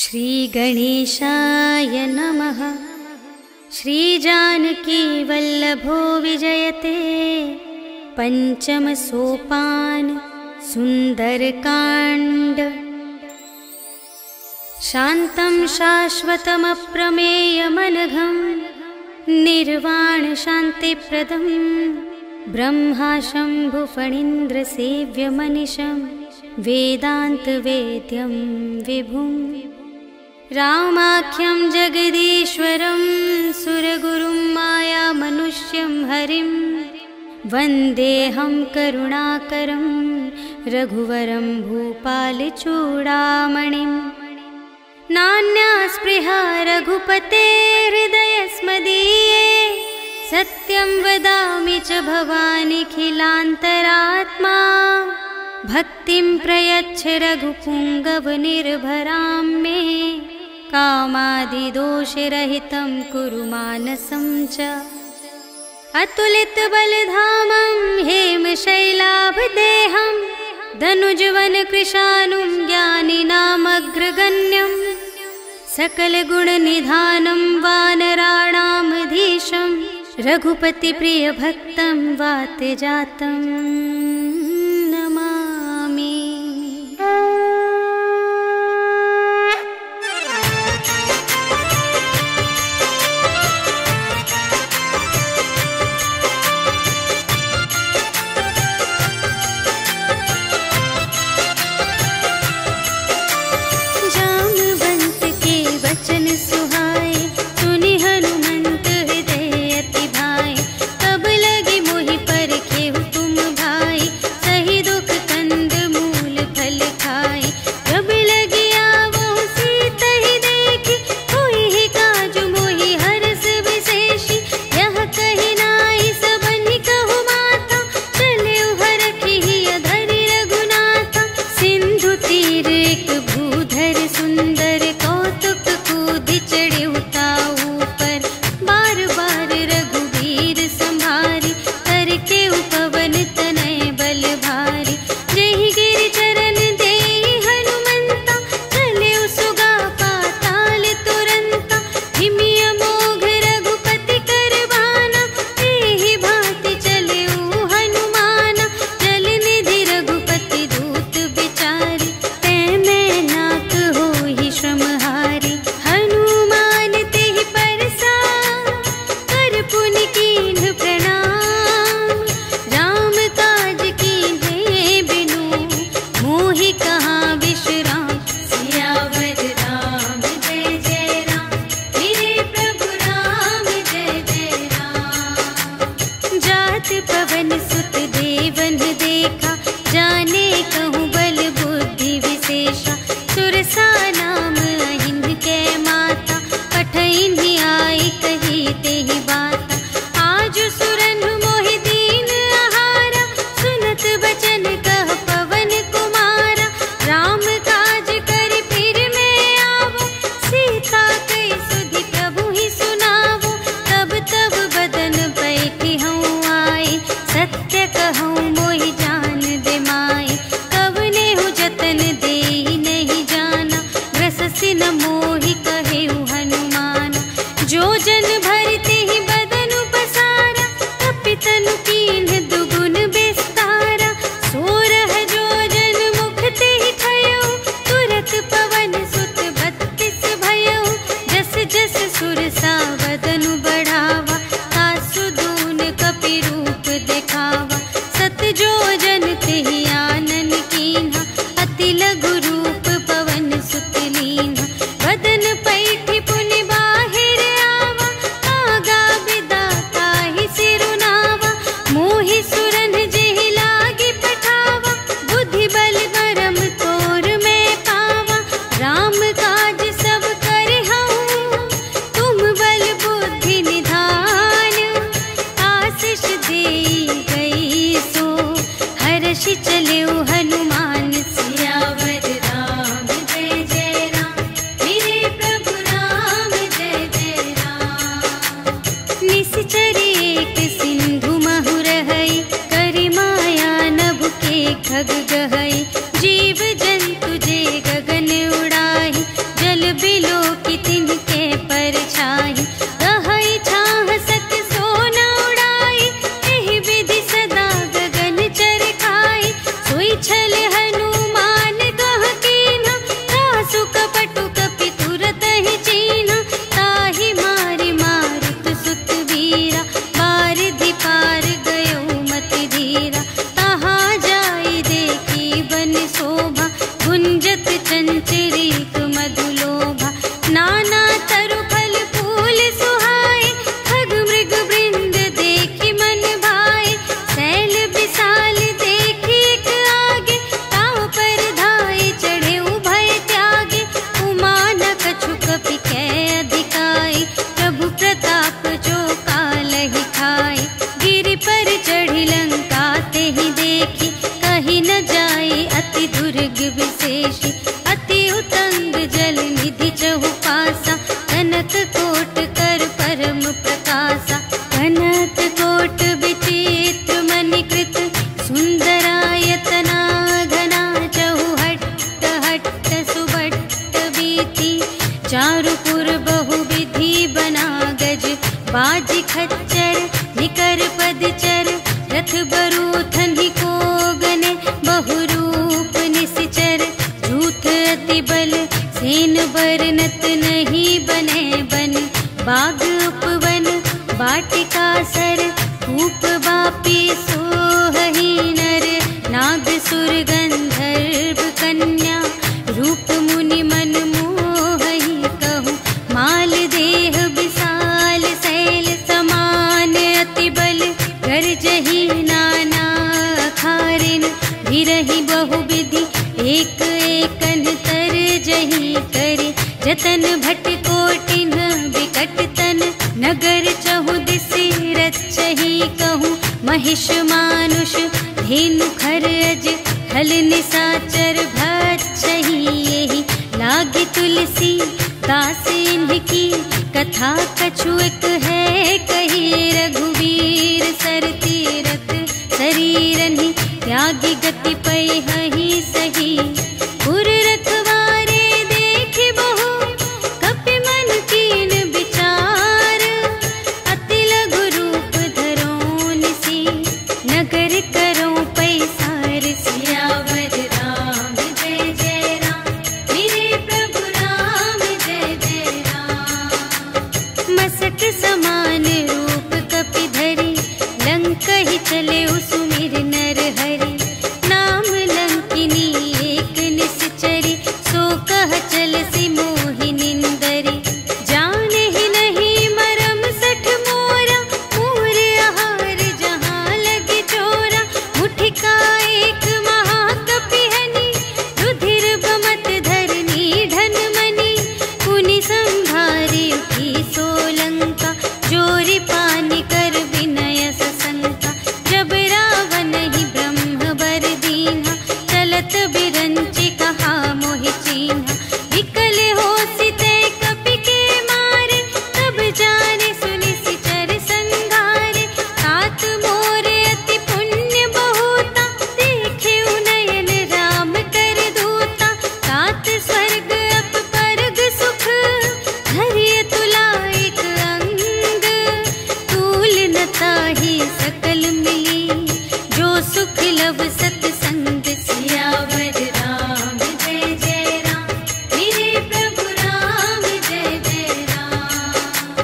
श्रीगणेशाय नमः। श्रीजानकी वल्लभो विजयते पंचम सोपान सुंदरकांड। शान्तं शाश्वतमप्रमेयमनघं निर्वाण शान्तिप्रदं ब्रह्मा शम्भुफणीन्द्रसेव्यमनिशं वेदान्तवेद्यं विभुं रामाख्यं जगदीश्वरं सुरगुरुं मायामनुष्यं हरिं वन्देऽहं करुणाकरं रघुवरं भूपालचूडामणिं। नान्या स्पृहा रघुपते हृदयस्मदीये सत्यं वदामि च भवानिखिलान्तरात्मा। भक्तिं प्रयच्छ रघुपुङ्गवनिर्भरां मे कामादिदोषरहितं कुरु मानसं च। अतुलितबलधामं हेमशैलाभदेहं धनुजवनकृशानुं ज्ञानिनामग्रगण्यं सकलगुणनिधानं वानराणामधीशं रघुपतिप्रियभक्तं वातजातं नमामि। भाई प्रीति। चारुपुर बहुविधि बना गज, बाज खच्चर निकर पदचर। रथ बरूथन ही को गने, बहुरूप निश्चर। झूठ अति बल सेन बरनत नहीं बने बन। बाग उपवन वाटिका सर, धूप बापी सोहहि नर। नाग सुर गंधर्व कन्या, रूप मुनि मन मोहहि कहूँ। माल देह विशाल शैल समान, अति बल गर्जहि नाना अखारिन। भिरहि बहुविधि एक एकन तरजहि करि। जतन भट कोटिन विकट तन, नगर चहुदिसि रचहि कहूँ। महिष मानुष धेनु खर अज, हल निसाचर भक्षहि एहि। लागी तुलसी दास इनकी, कथा कछु एक है कही। रघुवीर सर तीरथ शरीरहि, त्यागी गति पै हहि सही। पुर रखवारे देखि बहु, कपि मन कीन विचार। अति लघु रूप धरो निसी, नगर करो पैसार। सियावर राम जय जय राम, मेरे प्रभु राम जय जय राम। मसक समान रूप कपि धरि, लंक ही चले सुमिर नर हरि। नाम लंकिनी एक निश्चरी, सो कह चल सी मोहि निंदरी। जाने ही नहीं मरम सठ मोरा, मोर आहार जहाँ लगे चोरा। मुठिका एक महाकपि हनि, रुधिर बमत धरनी धन मनि। पुनि संभारी उठी सोलंका, जोरि पानि कर विनय सशंका। जब रावण ही ब्रह्म बर दीन्हा, चलत बिरंचि कहा मोहि चीन्हा। विकल होसि तै कपि के मारे, तब जाने सुनि सिचर संघारे। तात मोर अति पुण्य बहुता, देखे नयन राम कर दूता। तात स्वर्ग अप परग सुख, धरिय तुला एक अंग। तूल न ताहि सकल मिली, जो सुख लव सतसंग। सियावर राम जय जय राम, मेरे प्रभु राम जय जय राम।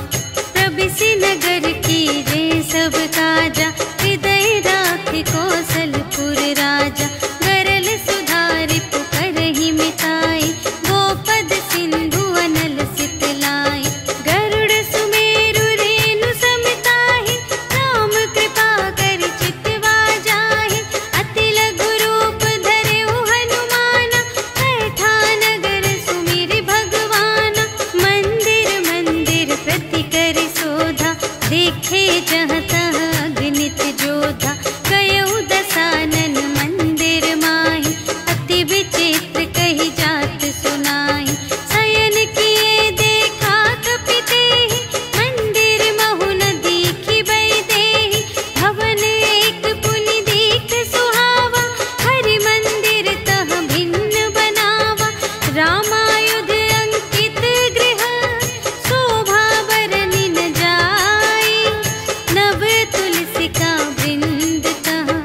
प्रबिसि नगर कीजे सब काजा, हृदय राख कौशलपुर राजा। गरल सुधारि पुकारहि मिताई, गोपद सिंधु अनल सितलाई। गरुड़ सुमेरु रेणु समताहि, राम कृपा करि चितवा जाहि। अति लघु रूप धरेउ हनुमाना, बैठा नगर सुमिरि भगवाना। मंदिर मंदिर प्रति करि शोधा, देखे जहाँ तहाँ अगणित जोधा। गयउ दसानन मंदिर माहि, अति विचित्र कही जात सुनाहि। शयन किए देखा कपि तेहि, मंदिर महु न दीखि वैदेही। भवन एक पुनि दीख सुहावा, हरि मंदिर तह भिन्न बनावा। रामायुध अंकित गृह, शोभा बरनि न जाई। नव तुलसिका वृंद तहाँ,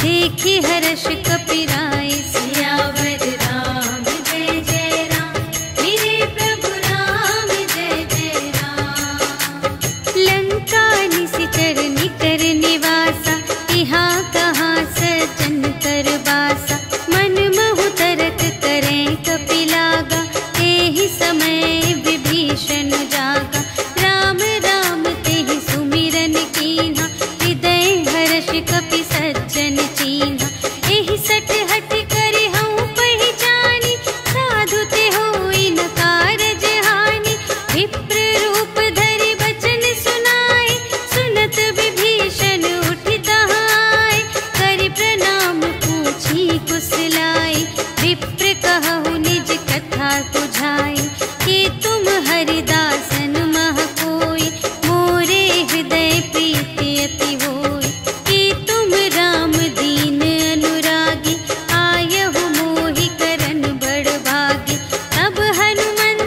देखि हर्ष कपिराई। सियावर राम जय जय राम, मेरे प्रभु राम जय जय राम। लंका निशिचर निकर निवासा, यहाँ कहाँ सज्जन कर बासा। मन महु तरक करें कपि लागा, एहि समय विभीषण जागा। राम राम तेहि सुमिरन कीन्हा, हृदय हर्ष कपि सज्जन चीन्हा। एहि सठ हठ करि हऊँ पहिचानी, साधु ते होई न कारज हानि। विप्र रूप धरि बचन सुनाए, सुनत विभीषण उठि तहाँ आए। करि प्रणाम पूछी कुशलाई, विप्र कहु निज कथा बुझाई। कि तुम हरिदासन मह कोई, मोरे हृदय प्रीति अति होई। कि तुम राम दीन अनुरागी, आयहु मोहि करन बड़ भागी। तब हनुमंत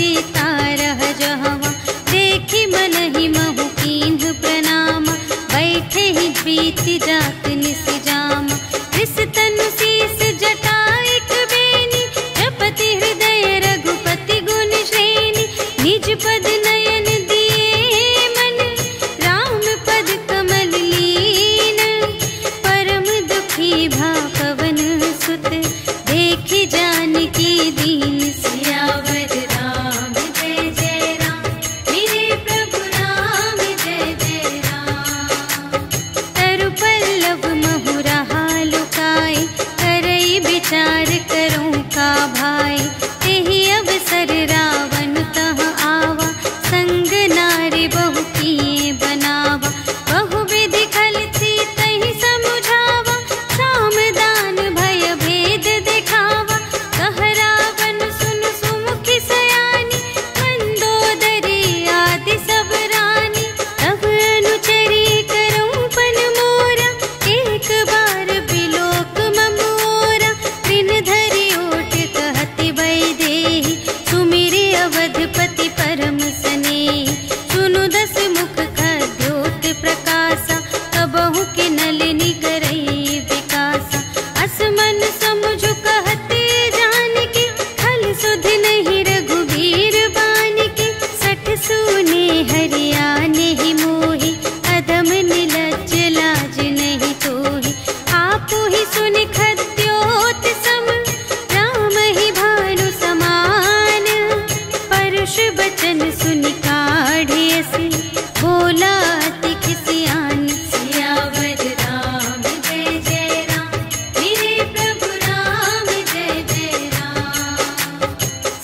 सीता रह जहवा, देखी मन ही महु कीन्ह प्रणाम, बैठे ही बीती जात निस जाम। रिस तनु शीस जटा एक बेनी, जपति हृदय रघुपति गुण श्रेणी। निज पद नयन दिए मन, राम पद कमल लीन। परम दुखी भा पवन सुत, देखी जानकी दीन। सियावर राम जय जय राम, मेरे प्रभु राम जय जय राम। तरु पल्लव महु रहा लुकाई, करई विचार करूं का भाई। तेहि अवसर रावण तह आवा, संग नारी बहु किए बनावा। बहु विधि खल सीतहि समुझावा, साम दान भय भेद दिखावा। कह रावण सुन सुमुखी सयानी, मंदोदरी आदि सब रानी। तब अनुचरी करऊं पन मोरा, एक बार बिलोक मम ओरा। ऋण धरि ओट कहति वैदेही, सुमिरि अवधपति परम स्नेही। सुनु दस मुख खद्योत प्रकाशा, कबहु के नलिनी करई विकासा। असमन समुझु कहते जानकी, खल सुध नहीं रघुबीर बानिकी। सठ सूने हरियाने ही मोही, अधम निलज्ज लाज नहीं तोही। आपु ही सुनि खद्योत सम, राम ही भानु समान। परुष बचन सुनि काढ़े असी, बोला अति खिसियान। सियावर राम जय जय राम, मेरे प्रभु राम जय जय राम।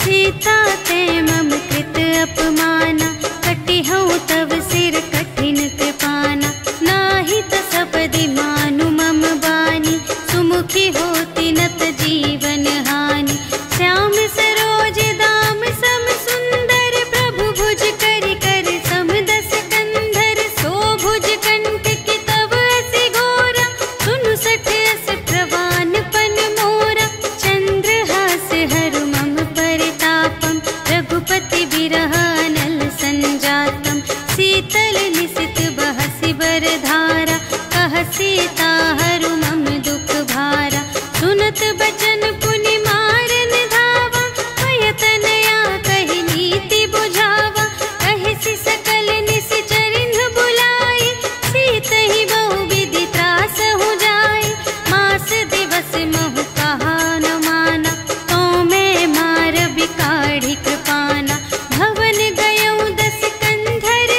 सीता ते मम कृत अपमाना, कटिहउँ तव सिर कठिन कृपाना। नाही त सपदि मानु मम बानी, सुमुखी होती नत जीवन हानि। श्याम सरोज दाम सम सुंदर, प्रभु भुज करि कर सम दस कंधर। सो भुज कंठ की तब असी घोरा, सुनु सठ अस प्रवान पन मोरा। चंद्रहास हरु मम परितापम, रघुपति बिरह अनल संजातम। शीतल निसित बहसि बरधारा, कह सीता हरु मम दुख भारा। सुनत बचन पुनि मारन धावा, भय तनया कहि नीति बुझावा। कहिसि सकल निश्चरिन्ह बुलाई, सीतहि बहु विधि त्रासहु जाई। मास दिवस महु कहा न माना, तो मैं मारबि काढ़ि कृपाना। भवन गयऊँ दस कंधर,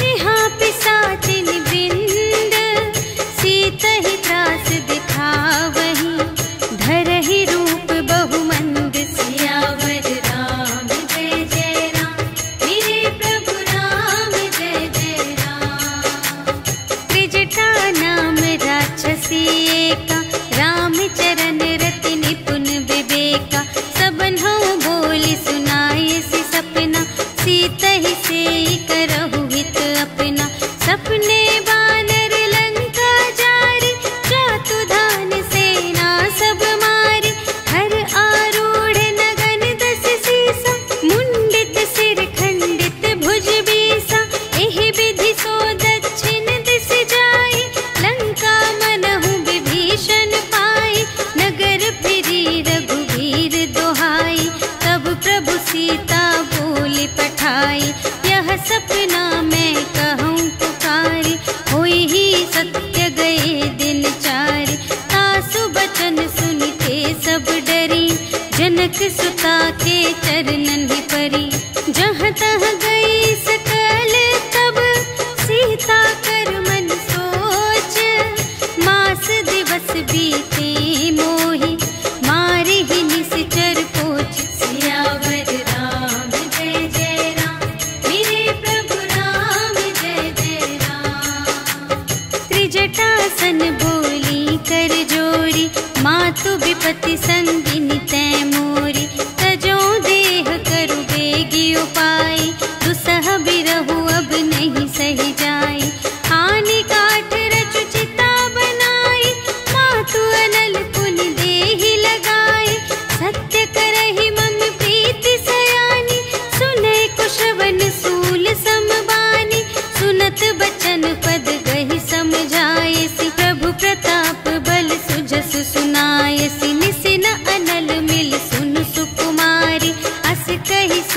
यहाँ पिशाचिन वृंद। सीतहि त्रास दिखावहीं, धरहि रूप बहुमंद। सियावर राम जय जय राम, मेरे प्रभु राम जय जय राम। त्रिजटा नाम राक्षसी एका, राम चरण रति निपुण विवेका। सबन्हु बोली सुनाए सि सपना, सीतहि सेई करहु हित अपना। सपने बानर लंका जारी, जातु धान सेना सब मारी। हर आरूढ़ नगन दस सीसा, मुंडित सिर खंडित भुज बीसा। एहि विधि सो दक्षिण दिस जाई, लंका मनहु विभीषण पाई। नगर फिरी रघुबीर दोहाई, तब प्रभु सीता बोली पठाई। यह सपना मैं कहूँ पुकारी, होई ही सत्य गए दिन चारि। तासु बचन सुनिते सब डरी, जनक सुता के चरणन ही परी। जहाँ तहाँ गई सकल तब, सीता कर मन सोच। मास दिवस बीते मोही, मारि ही निश्चर पोच। सियावर राम जय जय राम, मेरे प्रभु राम जय जय राम। त्रिजटासन बोली कर जोरी, मातु विपति संगिनी तै मोरी। तजो देह करु बेगी उपाय, दुसह बिरहु अब नहीं सही जाई। आनी काठ रचु चिता बनाई, मातु अनल पुनि देहि लगाई। सत्य करहि मम प्रीति सयानी,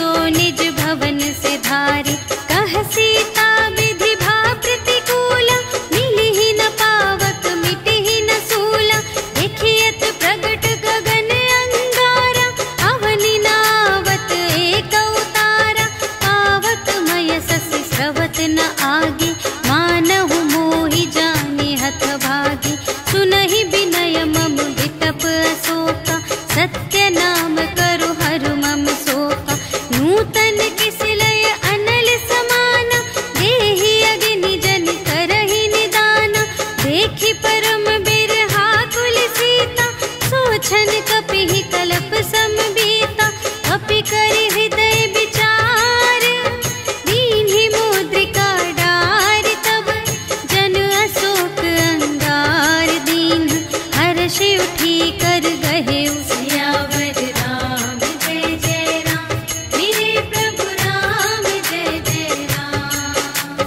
सो निज भवन से धारी। कह सीता विधि भा प्रतिकूला, मिलहि न पावक मिटहि न सूला। देखियत प्रगट गगन अंगारा, अवनि नावत एक अवतारा। पावक मय ससि स्रवत न आगे, मानहु मोहि जानि हथ भागी। सुनहि बिनय मम विटप अशोका, सत्य नाम करु हरु मम शोका। नूतन किसिलय अनल समाना, देहि अग्नि जन करहि निदाना। देखि परम बिरहा कुल सीता, सोचन कपिहि कलप समबीता। कपि करि हृदय विचार, दीन्हि मुद्रिका डार। तब जन अशोक अंगार दीन, हर्षि उठी कर गहेउ सियावर राम जय जय राम। मेरे प्रभु राम जय जय राम।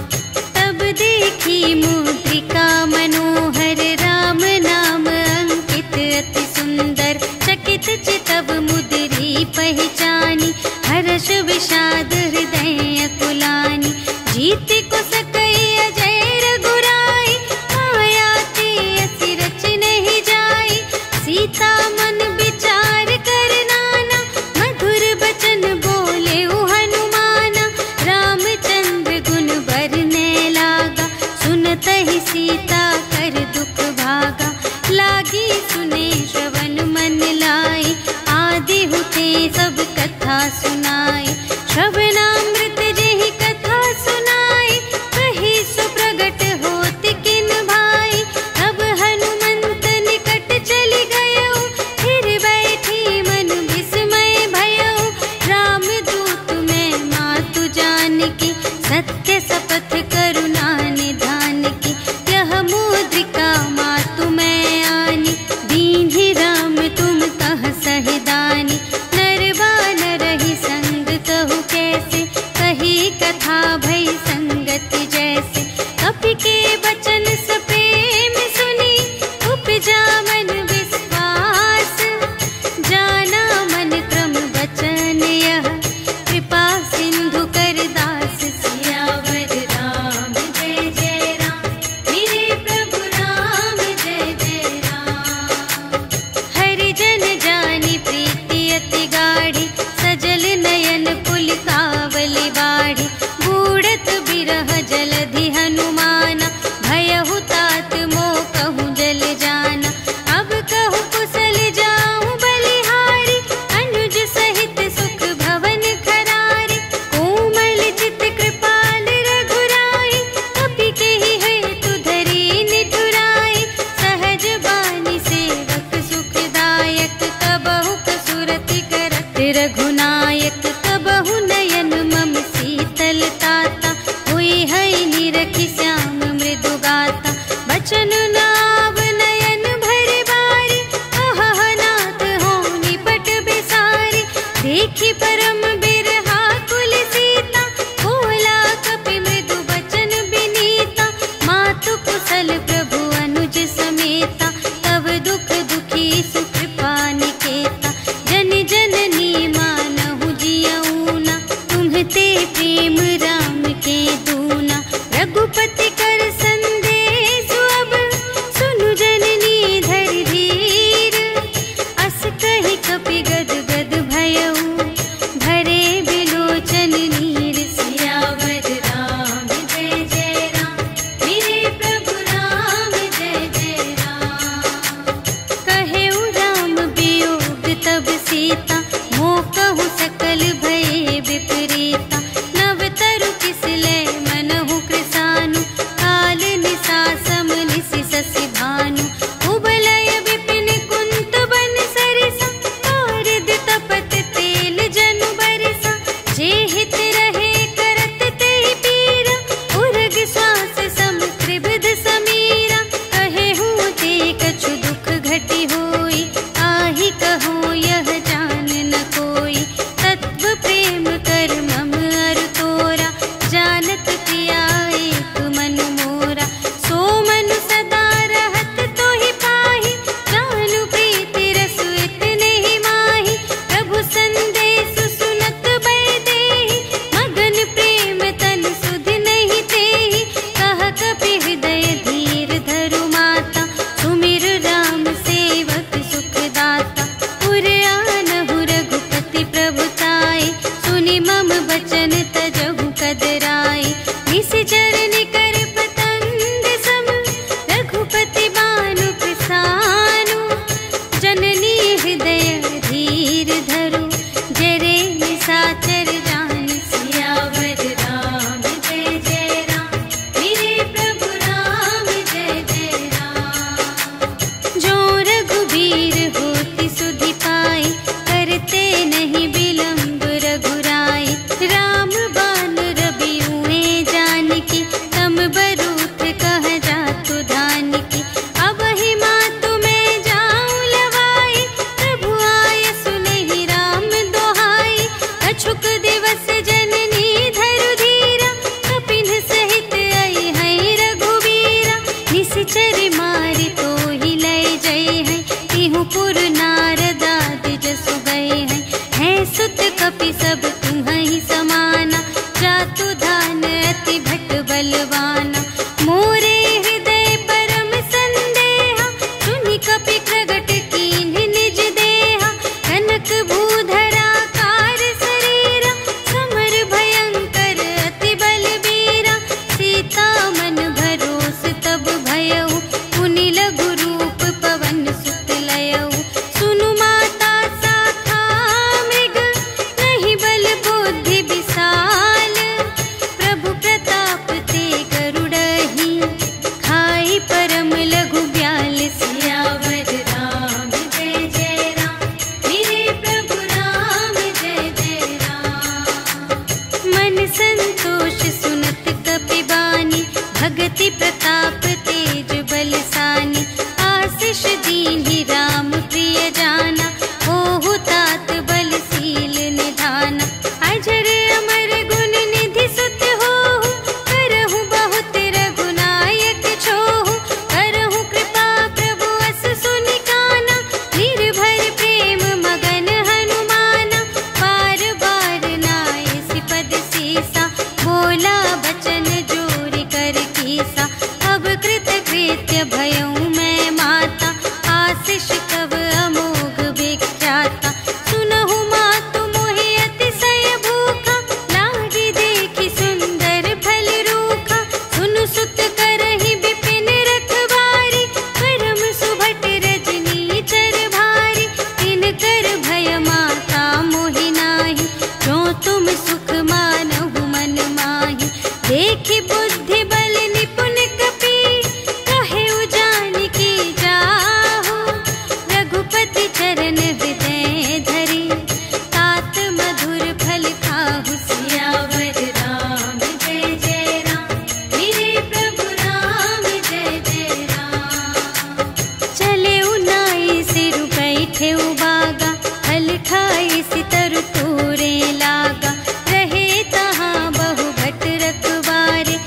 तब देखी मुद्रिका मनोहर, राम नाम अंकित अति सुंदर। चकित चितव मुद्री पहचानी, हर्ष विषाद हृदय अकुलानी। जीत को सकई अजय रघुराई, माया ते असि रच नहीं जाई। सीता मन विचार कर नाना, मधुर बचन बोले हनुमाना। रामचंद्र गुण बरने लागा, सुनतहि सीता कर दुख भागा। लागी सुने श्रवण मन लाई, आदि हुते सब कथा सुनाई। श्रवणामृत जेहि कथा सुनाई, कही सो प्रगट होत किन भाई। तब हनुमंत निकट चली गयो, फिर बैठी मन विस्मय भयो। राम दूत मैं मातु जानकी, सत्य शपथ करुणा निधान की। यह मुद्रिका मातु मैं आनी, दीन्हि राम तुम कह सहिदानी। नर बानर ही संग कहु कैसे, कही कथा भई संगति जैसे। कपि के बचन सप्रेम सुनी, उपजा मन विश्वास। जाना मन क्रम बचन यह, कृपा सिंधु कर दास। सियावर राम जय जय राम, मेरे प्रभु राम जय जय राम। हरि जन जानी प्रीति अति गाढ़ी, सजल नयन पुलिकावली बाढ़ी। बूढ़त बिरह जलधि हनुमाना, भयहु तात मोह कहूँ जल जाना। अब कहूँ कुशल जाऊँ बलिहारी, अनुज सहित सुख भवन खरारी। कोमल चित कृपाल रघुराई, कपि केहि हेतु धरी निठुराई। सहज बानी सेवक सुखदायक, कबहु कसुरति करत रघुनायक। कबहु नयन मम शीतल ताता, हुई है निरखि श्याम मृदु गाता। बचन नाव नयन भरि बारी, अहह नाथ हो निपट बिसारी। देखि परम बिरहा कुल सीता, बोला कपि मृदु बचन बिनीता। मातु कुशल प्रभु अनुज समेता, तब दुख दुखी सुकृपा निकेता। जन जननी मानहु जियऊना, तुम्हते प्रेम राम के दूना। रघुपति कर संदेश अब, सुनु जननी धरि धीर। अस कहि कपि गद गद भयऊ, भरे बिलोचन नीर। सियावर राम जय जय राम, मेरे प्रभु राम जय जय राम। कहेउ राम वियोग तब सीता, मोह कहु सकल भये विपरीता। नव तरु किसलय मनहु कृसानु, काल निसा सम निसि शशि भानु। उबलय विपिन कुंत बन सरिसा, पारद तपत तेल जनु बरिसा। जे हित रहे करत तेहि पीरा, उरग श्वास सम त्रिविध समीरा। कहेहु ते कछु दुख घटी होई, आहि कहो यह जान न कोई। तत्व प्रेम कर मम बचन तजहु कदराई। निश्चर निकर पतंग सम रघुपति बानु प्रसानु। जननी हृदय धीर धरु जरे निशाचर जान। सियावर राम जय जय राम मेरे प्रभु राम जय जय राम। जो रघुबीर होति सुधि पाई करते नहीं विलंब रघुराई। राम बान रबियुए जानकी तम बरूथ कह जातु धानकी। अब ही मातु मैं जाऊं लवाई प्रभु आय सुनहि राम दोहाई। अछुक दिवस जननी धरु धीरा कपिन सहित आई है रघुवीरा। निश्चर मारि तो ही लय जय है तिहु पुर नारदाद जसु गए हैं। है सुत कपि सब तुम्हि समाना जातु धान अति भट बलवाना। मोरे हृदय परम संदेहा सुनि कपि प्रगट कीन्ह निज देहा। कनक भूधरा कार शरीरा समर भयंकर अति बलबीरा। सीता मन भरोस तब भयउ पुनि लघु रूप पवन सुत लयउ। सुनु माता शाखा मृग नहीं बल बुद्धि विशाल। प्रभु प्रताप ते गरुड़हि खाई परम लघु ब्याल। सियावर राम जय जय राम मेरे प्रभु राम जय जय राम। मन संतोष सुनत कपि बानी भगति प्रताप तेज बलसानी। आशीष दीन्हि राम प्रिय जाना ओहु तात बलशील निधाना। अजर अमर गुण निधि सुत होहु करहु बहुत रघुनायक छोहु। करहु कृपा प्रभु अस सुनि काना निर्भर प्रेम मगन हनुमाना। बार बार नाय सिपद सीसा बोला बचन जोरि कर कीसा। अब कृत कृत्य भयउ मैं माता आशीष कव अमोघ विख्याता। सुनहु मातु मोहि अतिशय भूखा लागी देखि सुंदर फल रूखा। सुनु सुत करहि विपिन रखवारी परम सुभट रजनी चर भारी। तिनकर भय माता मोहि नाही जो तुम सुख मानहु मन माही। देखि बुद्धि बल निपुण कपि कहेउ जानकी जाहु। रघुपति चरण हृदय धरि तात मधुर फल खाहु। सियावर राम जय जय राम मेरे प्रभु राम जय जय राम। चले उनाई सिरु बैठे बागा फल खाई सितरु तोरे लागा। रहे तहाँ बहु भट रखवारे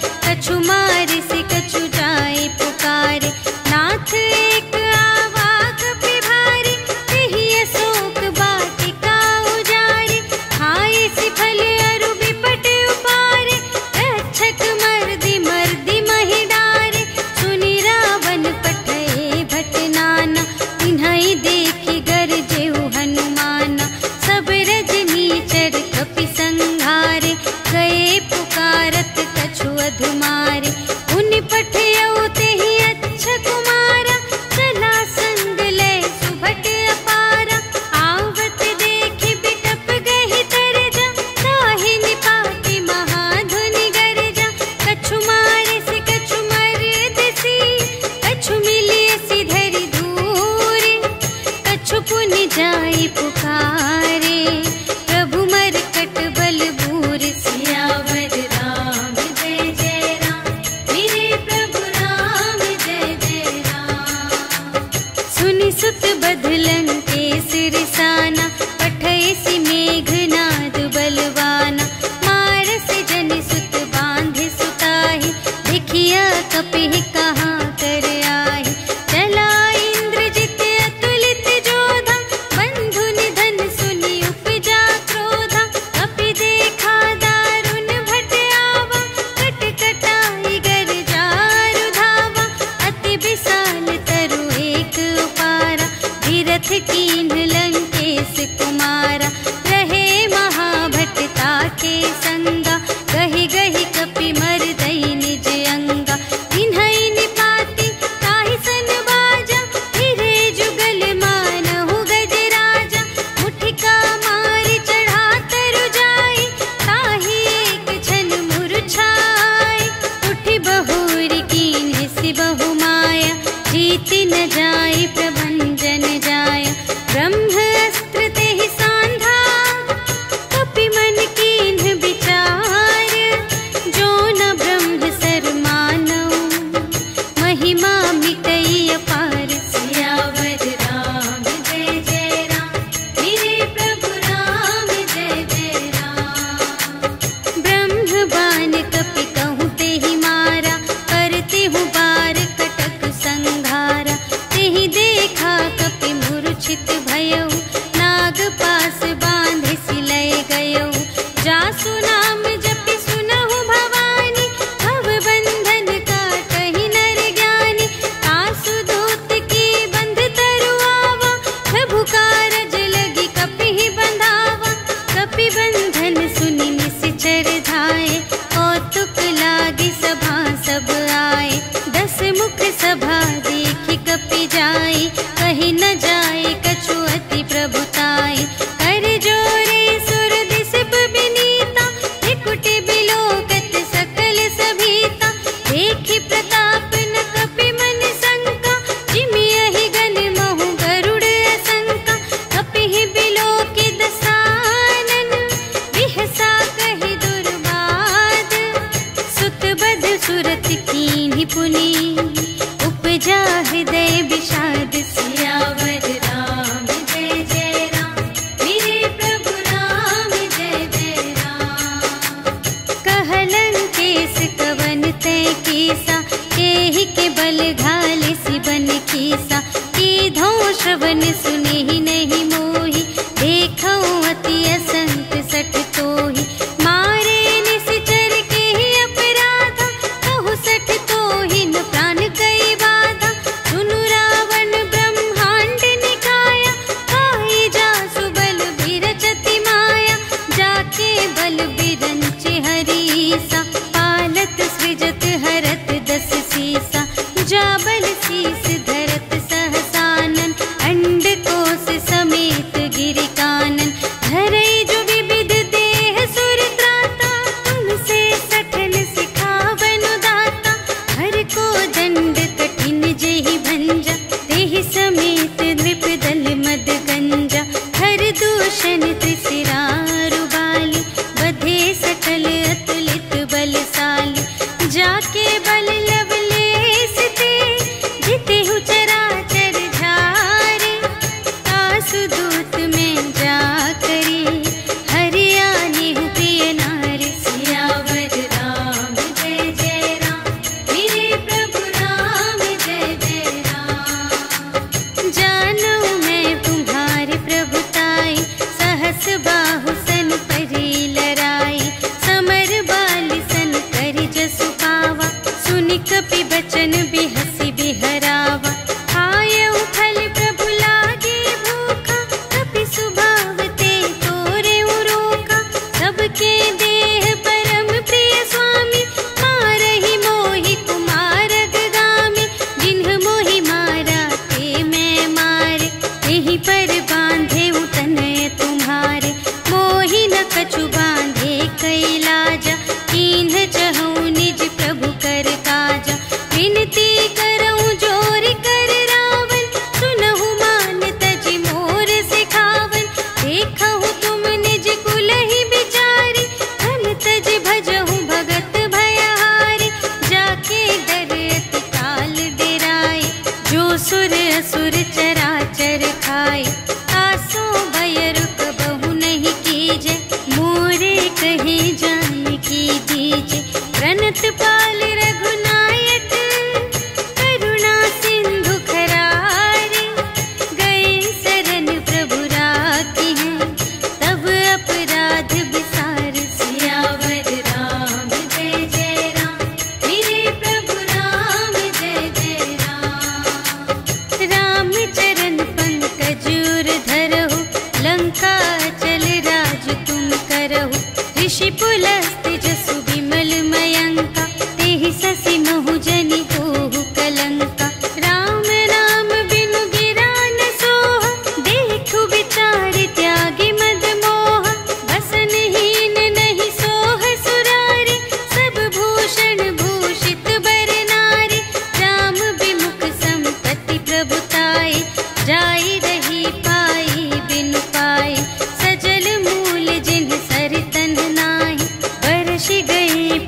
पुनि उपजा हृदय विषाद। सियावर राम जय जय राम, मेरे प्रभु राम जय जय राम। कहलन केस कवन तय कीसा, केहि के बल घाल सिबन कीसा। कीधौ श्रवण सुने ही नहीं मोहि, देखौ अति असंत सठ तोहि। मारे निश्चर के ही अपराधा, कहु सठ तोहि न प्राण कई बाधा। सुनु रावण ब्रह्मांड निकाया, खाई जासु बल बिरचति माया। जाके बल बिरंच हरीसा, पालत सृजत हरत दस सीसा। जा बल शीस धरत सहसानन, अंड कोश समेत गिरि कानन। धरई जो विविध देह सुर त्राता, तुमसे सठन सिखावनु दाता। हर को दंड कठिन जेहि भंजा, तेहि समेत नृप दल मद गंजा। हर दूषण त्रिशिरारु बाली, बधे सकल अतुलित बलशाली। जाके बल लवलेश ते, जितेहु चराचर झारे। आसु दूत में जा करे, हरियानेहु प्रिय नारी। सियावर राम जय जय राम, मेरे प्रभु राम जय जय राम। जानू मैं तुम्हारे प्रभुताई, सहस बाहु सन परी लराई। समर बाली सन करि जसु पावा, सुनि कपि बचन बिहसि बिहरावा। आयउ फल प्रभु लागे भूखा, कपि सुभाव ते तोरेउ रोका। सबके देह परम प्रिय स्वामी, मारहि मोहि कुमारग गामी। जिन्ह मोहि मारा ते मैं मारे, तेहि पर बांधे तनय तुम्हारे। मोहि न कछु बांधे कैलाजा, कीन्ह चहु निज प्रभु कर काजा। विनती करऊं जोर कर रावण, सुनहु मान तजि मोर सिखावन। देखहु तुम निज कुल ही बिचारी, धन तज भजहु भगत भयहारी। जाके डर अति काल डेराए, जो सुर असुर चराचर खाए। आसो भय रुक बहु नहीं कीजे, मोरे कहे जानकी दीजे। प्रणत पाल रघुनायक, करुणा सिंधु खरारे। गए शरण प्रभु राखी हैं, तब अपराध विसार। सियावर राम जय जय राम, मेरे प्रभु राम जय जय राम। राम चरण पंकज उर धरहु, लंका चल राज तुम करहु। ऋषि पुलस्त जसु विमल मयंका, तेहि ससि महु जनि होहु कलंका। राम नाम बिनु गिरा न सोहा, देखु विचार त्यागी मद मोहा। बसनहीन नहीं सोह सुरारी, सब भूषण भूषित बर नारी। राम विमुख संपत्ति प्रभुताई, जाई रही पाई बिनु पाई। सजल मूल जिन्ह सर तन नाही, बरषि गई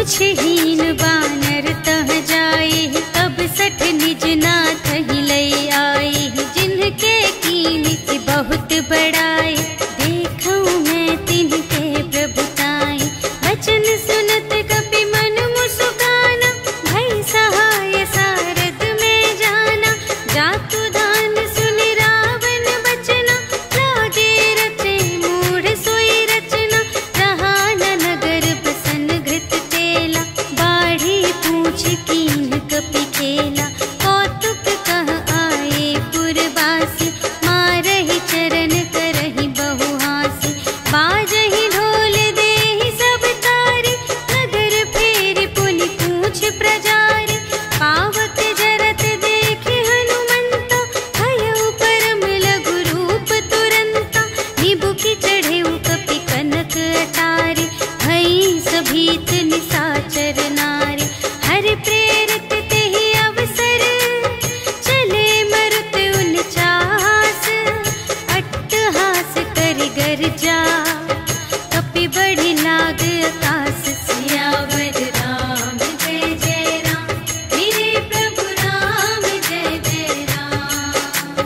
पूछहीन बानर तह जाए, तब सठ निज नाथ ही लई आए। जिनके कीन की बहुत बड़ाई, देखूं मैं तिनके प्रभुताई। वचन सुनत कपि मन मुस्काना, भई सहाय सारद में जाना। जातु दान सुन रावण बचना, लागे रचे मूढ़ सोई रचना। रहा न नगर बसन घृत तेला, बाढ़ी पूछ कीन कपि खेला। कौतुक कह आए पुरवासी, मारहि चरण करहि बहुहासी। बाजहि ढोल देहि सब तारी, नगर फेरि पुनि पूछ प्रजारी। पावक जरत देखे हनुमंता, भयउ परम लघु रूप तुरंता। निबुकि चढ़ेउ कपि कनक अटारी, भई सभीत निसाचर नारी। हरि प्रेरित तेहि अवसर, चले मरुत उनचास। अट्टहास करि गर्जा, कपि बढ़ि लाग आकाश। सियावर राम जय जय राम, मेरे प्रभु राम जय जय राम।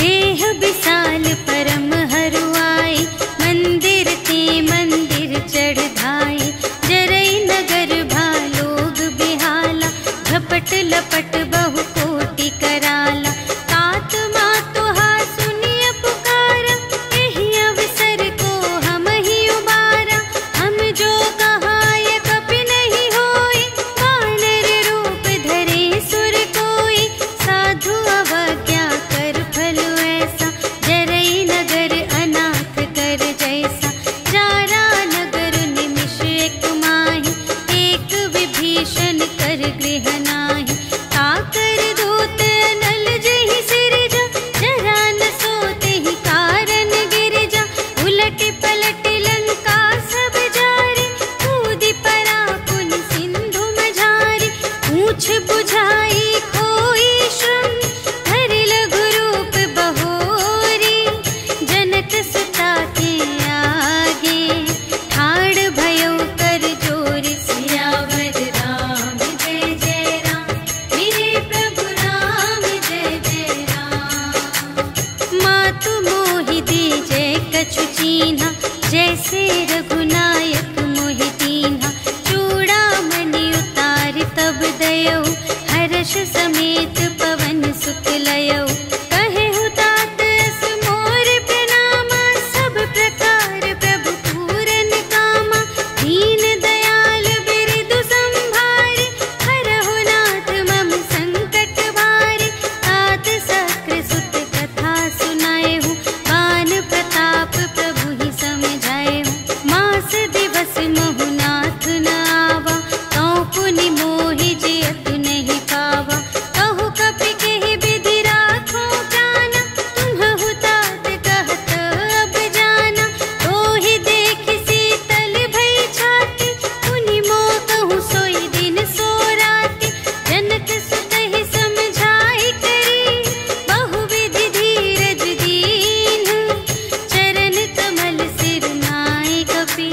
देह विशाल परम हरुआई, मंदिर ते मंदिर चढ़ धाई। जरई नगर भालोग बिहाला, झपट लपट बहु कोटि कराला। तात मातु हा सुनिय पुकारा, एहि अवसर को हम ही उबारा। हम जो कहाय कपि नहीं होई, वानर रूप धरे सुर कोई। साधु अवज्ञा कर फल ऐसा, जरई नगर अनाथ कर जैसा। जारा नगर निमिष एक माहि, एक विभीषण कर गृह नाही। काकर दूत नल जहि सिरजा, जरा न सोतेहि कारण गिरजा। उलटि पलटि लंका सब जारी, कूदि परा पुनि सिंधु मझारी। पूछ बुझाई खोई श्रम, धरि लघु रूप बहोरी। जनक सुता के आगे, ठाड़ भयउ कर जोरी। सियावर राम जय जय राम, मेरे प्रभु राम जय जय राम। मातु मोहि दीजे कछु चीन्हा, जैसे रघुनायक मोहि दीन्हा। चूड़ामणि उतारि तब दयौ, हर्ष समेत पवन सुत लयौ। कहेहु तात अस मोर प्रणामा, सब प्रकार प्रभु पूरन कामा। दीन दयाल बिरदु संभारि, हरहु नाथ मम संकट भारी। तात सक्र सुत कथा सुनाएहु, बान प्रताप प्रभु ही समझाएहु। मास दिवस महु नाथ न आवा, तौ पुनि मोहि जियतु नहीं पावा। कहु कपि केहि विधि राखो प्राना, तुम्हु तात कहत अब जाना। तोहि देखि शीतल भई छाती, पुनि मोह कहूँ सोई दिन सो राति। जनक सुतहि समझाई करी, बहुविधि धीरज दीन्ह। चरण कमल सिर नाय कपि,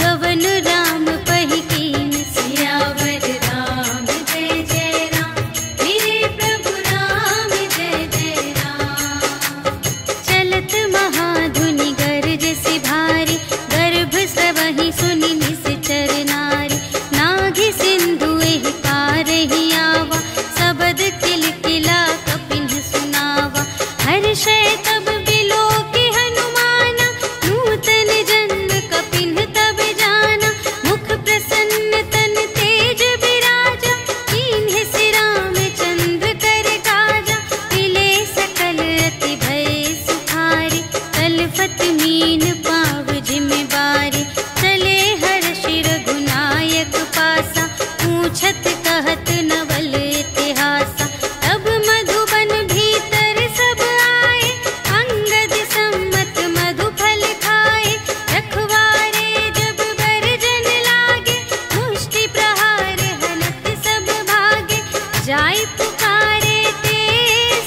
गवन राम पहि कीन। सियावर राम जय जय राम, मेरे प्रभु राम जय जय राम। चलत महाधुनि गरजसि भारी, गर्भ स्रवहि सुनि निश्चर नारी। नाघि सिंधु एहि पारहि आवा, सबद किलकिला कपिन्ह सुनावा। हर्षै तब बिलोकि हनुमाना, नूतन जन्म कपिन्ह तब जाना। मुख प्रसन्न तन तेज बिराजा, कीन्ह सि रामचंद्र कर काजा। मिले सकल अति भय सुखारी, तलफत मीन पाव जिमि बारी। चले हर्षि रघुनायक पासा, पूछत कहत नवल इतिहासा। तब मधुबन भीतर सब आए, अंगद सम्मत मधु फल खाए। रखवारे जब बरजन लागे, मुष्टि प्रहार हनत सब भागे। जाय पुकारे ते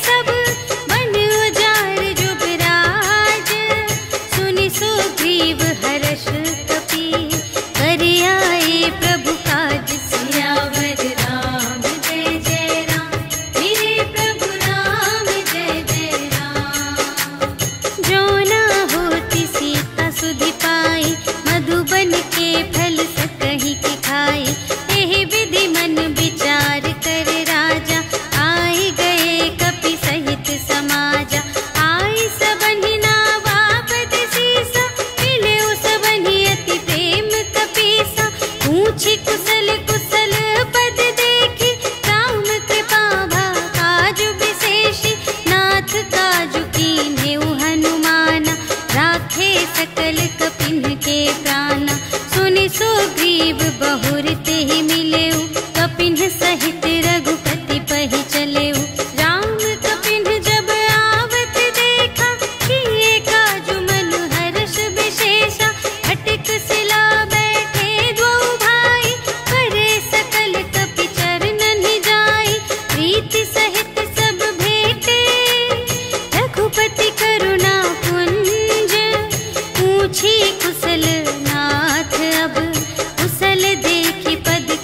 सब, बन उजार जुबराज। सुनि सुग्रीव हर्ष कपि, करि आए प्रभु काज। बधाई। एहि विधि मन विचार कर राजा, आई गए कपि सहित समाजा। आई सबनि नावा पद सीसा, मिले सबनि अति प्रेम कपीसा। पूछी कुशल कुशल पद देखी, राम कृपा भा काजु विशेषी। नाथ काजु कीन्हेउ हनुमाना, राखे सकल कपिन के प्राणा। सुनि सुग्रीव बहुर तेहि मिलेउ, कपिन सहित रघुपति पहि चलेउ। राम कपिन जब आवत देखा, किए काजु मनु हर्ष विशेषा। हटिक सिला बैठे द्वौ भाई, करे सकल कपि चरणन जाई। प्रीति सहित सब भेटे, रघुपति करुणा पुंज। पूछी कुशल नाथ अब, कुशल देखि पद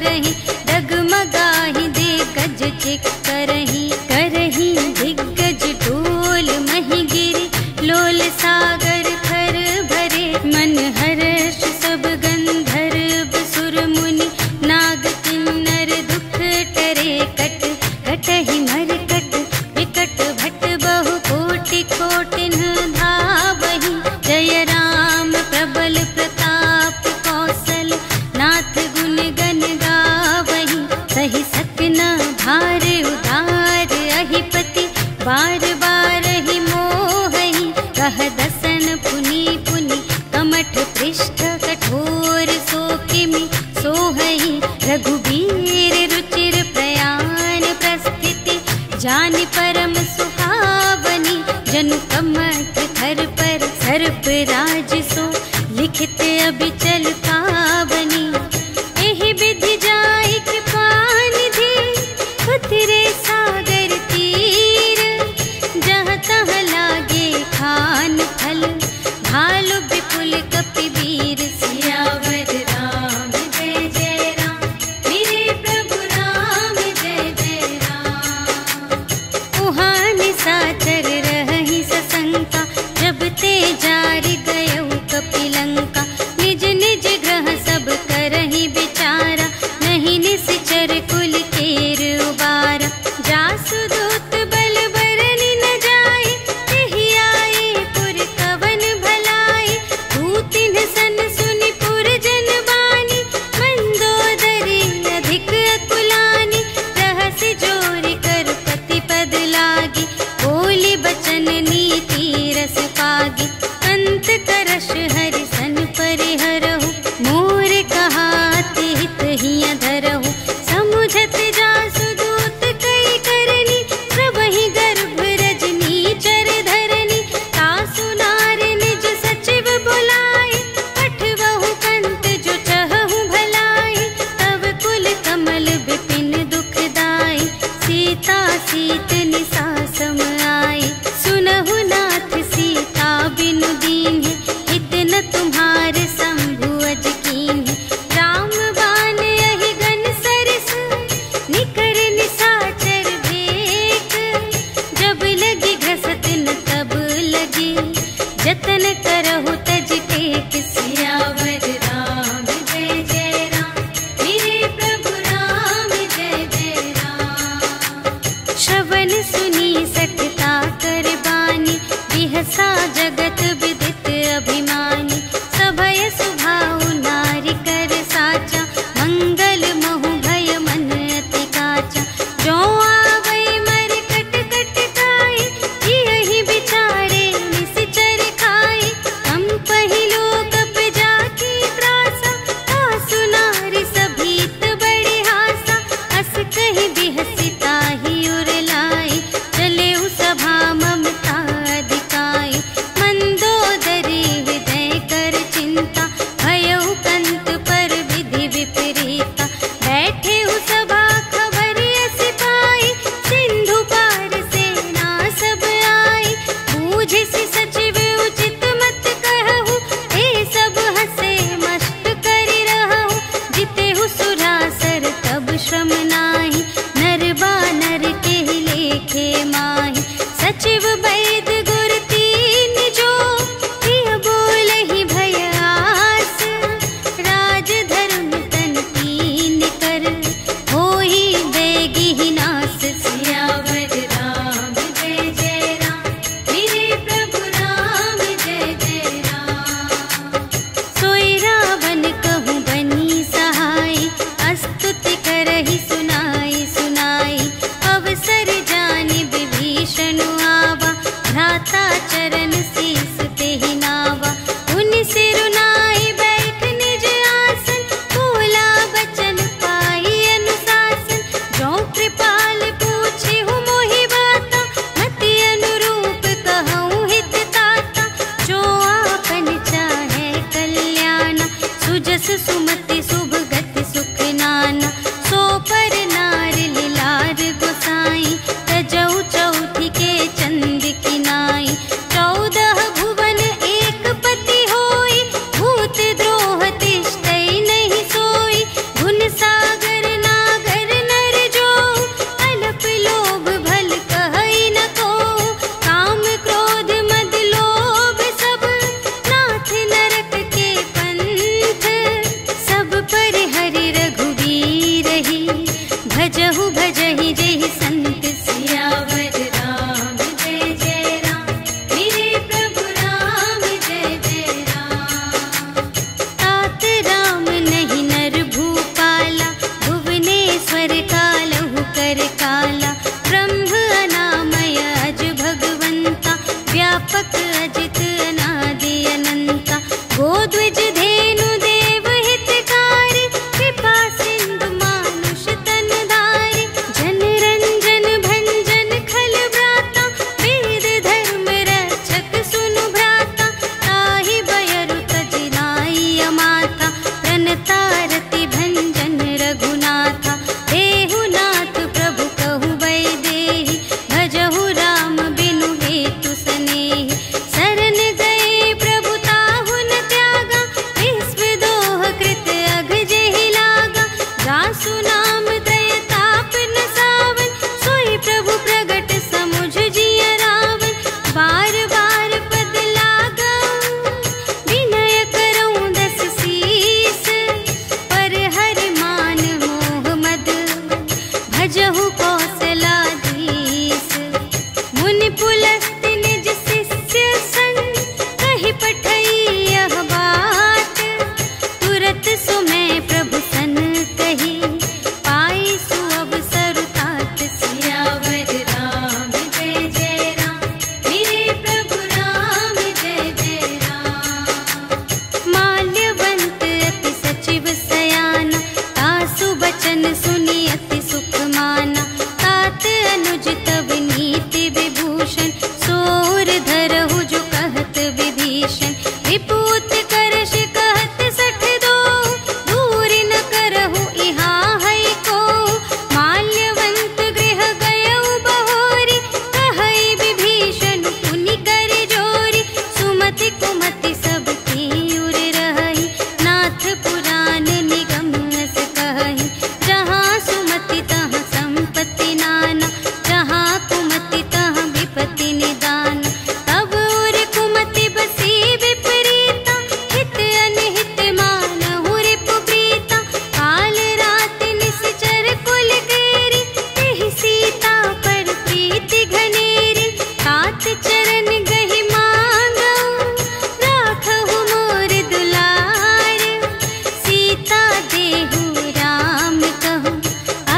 धरहि डगमगाहि दिग्गज चिक करहि करहि दिग्गज डोल महि गिरि लोल सागर खर भरे मन हर्ष सब गंधर्व सुर मुनि नाग किन्नर दुख टरे कट कटहि मरकट विकट भट बहु कोटि कोटिन धावहि जय राम प्रबल प्रताप कौशल नाथ गुण गण गावहि सहि सकना भार उदार अहिपति बार बार ही मोहहि कह दसन पुनि पुनि कमठ पृष्ठ कठोर सो किमि सोहहि रघुबीर रुचिर प्रयाण प्रस्थिति जानि परम सुहावनी जनु कमठ धर पर सर्प राज सो लिखित अबिचल पावनी एहि विधि जाय कृपा निधि उतरे सागर तीर जहाँ तहाँ लागे खान फल भालु विपुल कपि वीर सियावर राम जय जय राम मेरे प्रभु राम जय जय राम उहाँ निशाचर रहहि सशंका जब ते जारि गयउ कपिलंका निज निज ग्रह सब करहि विचारा नहीं निश्चर कुल केर उबारा जासु दूत बल बरनि न जाय एहि आए पुर कवन भलाय भूतिन सन सुनि पुर जन बानी मंदोदरी अधिक अकुलानी रहसि जोरि कर पति पद लागी बोली बचन नीति रस पागी अंत करश हरि सन परिहरहु मोर कहाति हित हिय धरहु समुझत जासु दूत कई करनी सबहि गर्भ रजनी चर धरनी तासु नार निज सचिव बुलाए पठवहु कंत जो चहहु भलाए तब कुल कमल विपिन दुखदाई सीता सीत निसा सम आई सुनहु नाथ सीता बिनु दीन्हि हित न तुम्हार शंभु अज कीन्हि राम बाण यहि गन सरस निकर निशाचर भेक जब लगी घसत न तब लगी जतन करहु तज टेक सियावर राम जय जय राम मेरे प्रभु राम जय जय राम श्रवण सुनी सठता कर बानी बिहसा जगत विदित अभिमानी सभय सुभाउ नारी कर साचा मंगल महु भय मन अति काचा जो आवै मर कट कट खाए यही बिचारे निश्चर खाए हम पहिलो कप जाकी त्रासा आसु नारी सभीत बड़े हासा अस कहि बिहसिता ही उरलाई चले उ सभा ममता अधिकाई मंदोदरी हृदय कर चिंता भयउ कंत पर विधि विपरीता बैठे हु सभा खबर अस पाई सिंधु पार सेना सब आई बूझिसि सचिव उचित मत कहु हे सब हसे मस्त करि रहु जितेहु सुरासर तब श्रम नाही नर बानर केहि लेखे माहि सचिव वैद गुर तीन जो प्रिय बोलहि भय आस राज धर्म तन कीन कर होहि बेगी नास सियावर राम जय जय राम मेरे प्रभु राम जय जय राम सोई रावण कहूँ बनी सहाय अस्तुति करहि सुनाई सुनाई अवसर जानि विभीषण आवा भ्राता चरण शीस तेहि नावा उनि सिरुनाई बैठ निज आसन बोला बचन पाई अनुशासन जो कृपाल पूछे हूँ मोहि बाता मति अनुरूप कहूँ हित ताता जो आपन चाहे कल्याण सुजस सुमति शुभ गति सुख नाना सो पर भजहु भजहि जेहि संत सियावर राम जय जय राम। मेरे प्रभु राम जय जय राम। तात राम नहीं नर भूपाला, भुवनेश्वर कालहु कर काला। ब्रह्म अनामय अज भगवंता, व्यापक अजित अनादि अनंता। गोध्वज धेनु देव हितकारी, कृपा सिंधु मानुष तन धारी। जन रंजन भंजन खल व्राता, वेद धर्म रक्षक सुनु भ्राता। ताहि बयरु तज नाई माता, प्रणतारति भंजन रघुनाथा। देहु नाथ प्रभु कहु वैदेही, भजहु राम बिनु हेतु सनेही। शरण गए प्रभु ताहु न त्यागा, विश्व दोह कृत अघ जेहि लागा। जासु नाम दय ताप न सावन, सोई प्रभु प्रगट समुझ जिय रावण। बार बार पद लागऊं, विनय करऊं दस सीस। पर हरि मान मोह मद, भजहु कौशलाधीश। मुनि पुलस्त्य निज शिष्य संग, कहि पठई यह बात। तुरत सुमय प्रभु सन कही, पाई सुअवसर तात। सियावर राम जय जय राम। मेरे प्रभु राम जय जय राम। माल्यवंत अति सचिव सयाना, तासु बचन सुनि अति सुख माना। तात अनुज तब नीति विभूषण, सोर धरहु जो कहत विभीषण। विपूत करश कहत सठ दो, दूर न करहु इहाँ है को। माल्यवंत गृह गयउ बहोरी, कहई विभीषण पुनि कर जोरी। सुमति कुमति सब की उर रहई, नाथ पुराण निगम अस कहई। जहाँ सुमति तहाँ संपत्ति नाना, जहाँ कुमति तहाँ विपत्ति निदान। तब उर कुमति बसी विपरीता, हित अनहित मानहु रिपु प्रीता। काल रात निश्चर कुल केरी, तेहि सीता पर प्रीति घनेरी। तात चरण गहि मांगऊं, राखहु मोर दुलार। सीता देहु राम कहूँ,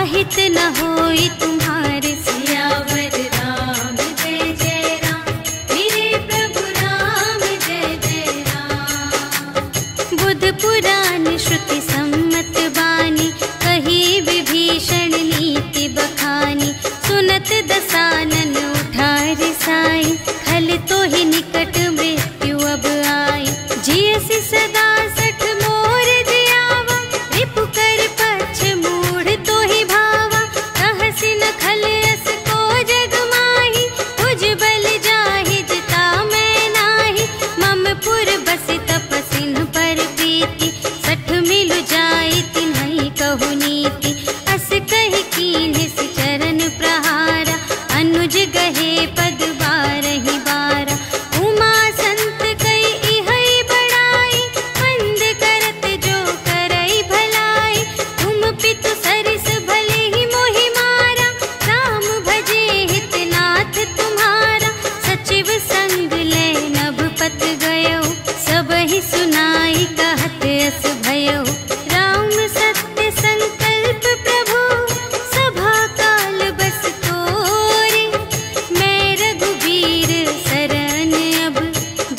अहित न होई तुम्हारे। सियावर राम जय जय राम। मेरे प्रभु राम जय जय राम। बुध पुराण श्रुति सम्मत बानी, कही विभीषण नीति बखानी। सुनत दसानन उठा रिसाई, खल तो ही निकट मृत्यु अब आई। जियसि सदा सठ मोर जियावा, रिपु कर पक्ष मूढ़ तो ही भावा। कहसि न खल अस को जग माही, तुझ बल जाहि जिता मैं नाही। मम पुर बसि तपसिन पर प्रीति, सठ मिलु जाई तिन्हई कहु नीति। अस कहि कीन्ह सि चरण प्रहारा, अनुज गहे पद बारहि बारा। उमा संत कई इहै बड़ाई, मंद करत जो करई भलाई। तुम पितु सरिस भले ही मोहि मारा, राम भजे हित नाथ तुम्हारा। सचिव संग ले नभ पत गयो, सबहि सुनाई कहत अस भयो। राम सत्य संकल्प प्रभु, सभा काल बस तोरे। मैं रघुबीर शरण अब,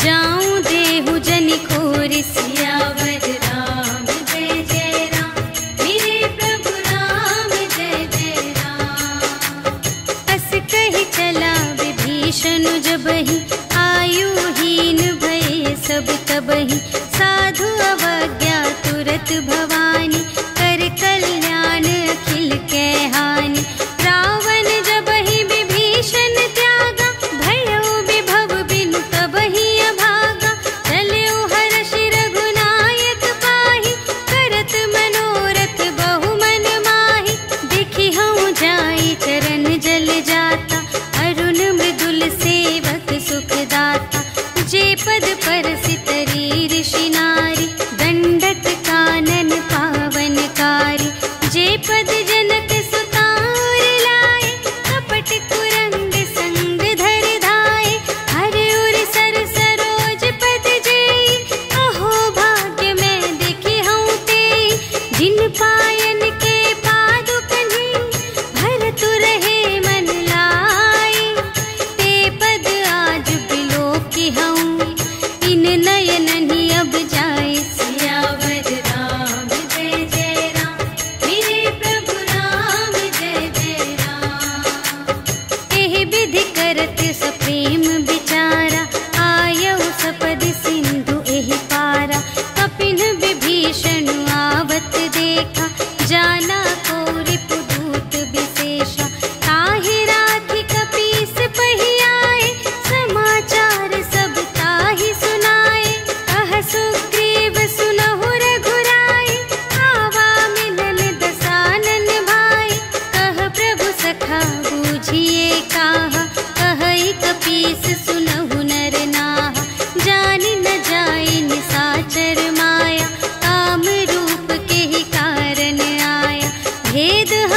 जाऊं देहु जनि खोरि। सियावर राम जय जय राम। मेरे प्रभु राम जय जय राम। अस कहि चला विभीषण जबहि, आयुहीन भये सब तबहि। साधु अवज्ञा तुरत भवानी, कर कल्याण अखिल कै हानि। रावण जबहि विभीषण त्यागा, भयो विभव बिनु तबहि अभागा। चलऊ हर्षि रघुनायक पाहि, करत मनोरथ बहु मन माहि। देखि हऊँ जाई चरण जल जाता, अरुण मृदुल सेवक सुखदाता। जे पद परसि तरी ऋषि नारी, दंडक कानन पा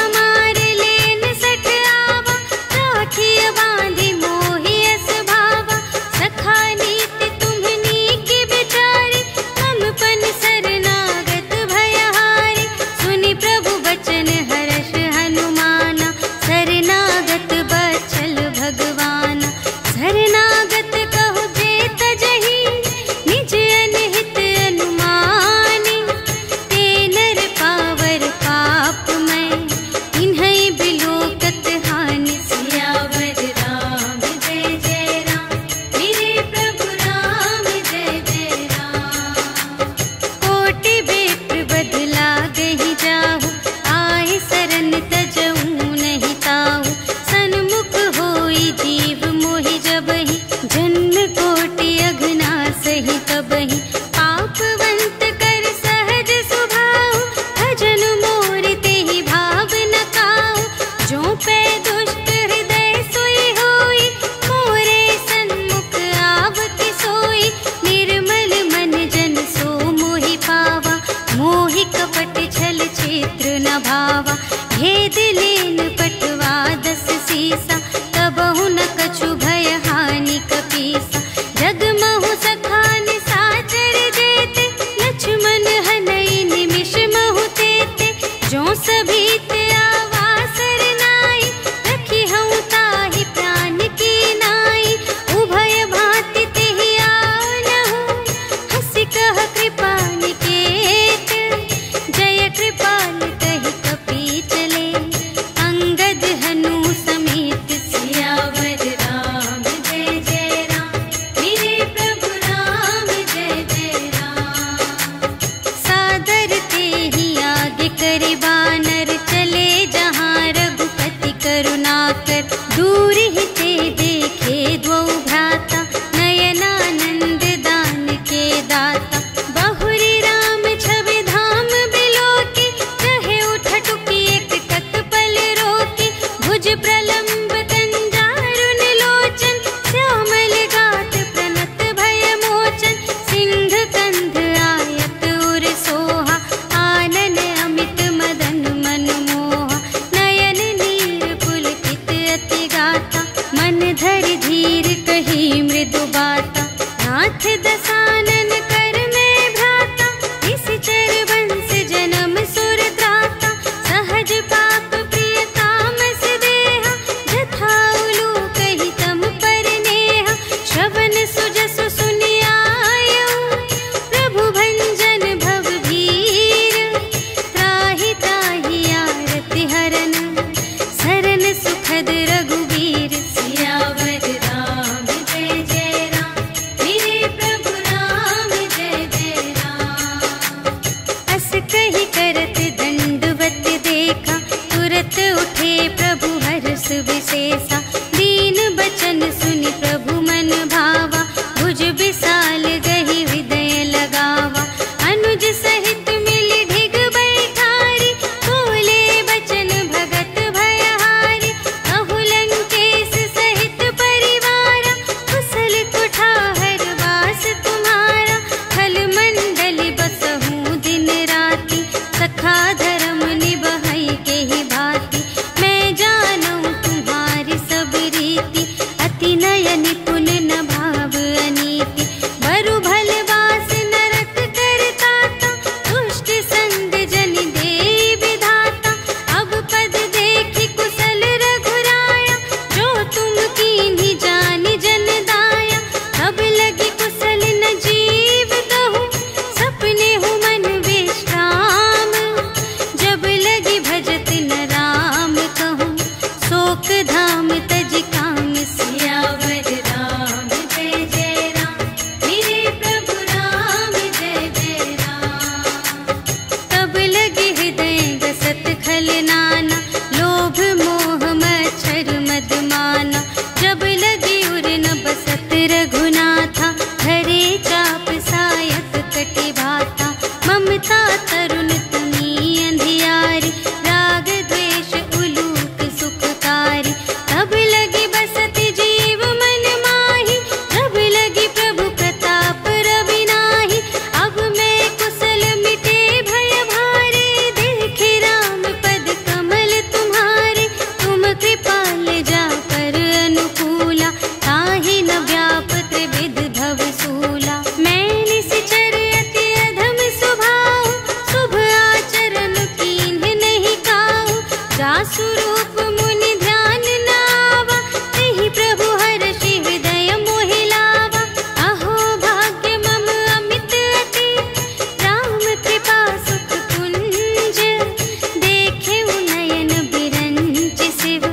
हमारे लेन सठ आवा, राखिया बांधी मोहि अस भावा। सखा नीति तुम्हनी की बिचारी, हमपन शरणागत भयहारी। सुनि प्रभु बचन हर्ष हनुमाना, शरणागत बचल भगवाना। शरणागत कहु जे तजहि, निज अनहित अनुमानी। ते नर पावर पाप मैं, इन्है बिलोकत हानि। सियावर राम जय जय राम, मेरे प्रभु राम जय जय राम। कोटि बेत्र बदला गहि जाहु, आए सरन तजऊ नहीं ताहु। सन्मुख होई जीव मोहि जबहि, जन्म कोटि अघना सही तबहि। पापवंत कर सहज सुभाहु, भजन मोर तेहि भाव न काहु। जो पै दुष्ट हृदय सोई होई, मोरे सन्मुख आवति सोई। निर्मल मन जन सो मोहि पावा, मोहि कपट छल क्षेत्र न भावा। भेद लेन पटवा 10 सीसा, तबहु न कछु भय हानि कपीसा। जगमहु सखा निसाचर जेते, लक्ष्मण हनई निमिष महु तेते। जो सभीत आवा सरनाई, रखी हऊँ ताहि प्राण की नाई। उभय भांति तेहि आनहु, हँसि कह कृपा निकेत। जय कृपाल कहि कपी चले, अंगद हनु समेत। सियावर राम जय जय राम, मेरे प्रभु राम जय जय राम। सादर तेहि आगे करे बानर, चले जहाँ रघुपति करुणाकर। दूर ही ते देखे द्वौ भ्राता, नयनानंद दान के दाता। बहुरी राम छवि धाम बिलोकी, रहे उठटुकी एक टक पल रोकी। भुज प्रलंब कंजारुन लोचन, श्यामल गात प्रणत भय मोचन। सिंह कंध आयत उर सोहा, आनन अमित मदन मन मोहा। नयन नीर पुलकित अति गाता, मन धरि धीर कही मृदु बाता। नाथ दसानन कर में भ्राता, निश्चर वंश जन्म सुर त्राता। सहज पाप प्रिय तामस देहा, जथा उलूक कहि तम पर नेहा। श्रवण सुजसु सुनि आयऊ, प्रभु भंजन भव भीर। त्राहि ताहि आरति हरन, सरन सुखद रघुवीर। सियावर राम जय जय राम, मेरे प्रभु राम जय जय राम। अस कहि करत दंडवत देखा, तुरत उठे प्रभु हर्ष विशेषा। दीन बचन सुनि प्रभु मन भावा, भुज विशाल गहि हृदय लगावा। अनुज सहित मिलि ढिग बैठारी, बोले बचन भगत भयहारी। कहु लंकेश सहित परिवारा, कुशल कुठार वास तुम्हारा। खल मंडल बसहु दिन राति, सखा धर्म निबहै केहि भांति। मैं जानऊँ तुम्हारी सब स्वरूप मुनि ध्यान नावा, तेहि प्रभु हर्षि हृदय मोहि लावा। अहो भाग्य मम अमित अति, राम कृपा सुख कुंज। देखे नयन बिरंच शिव,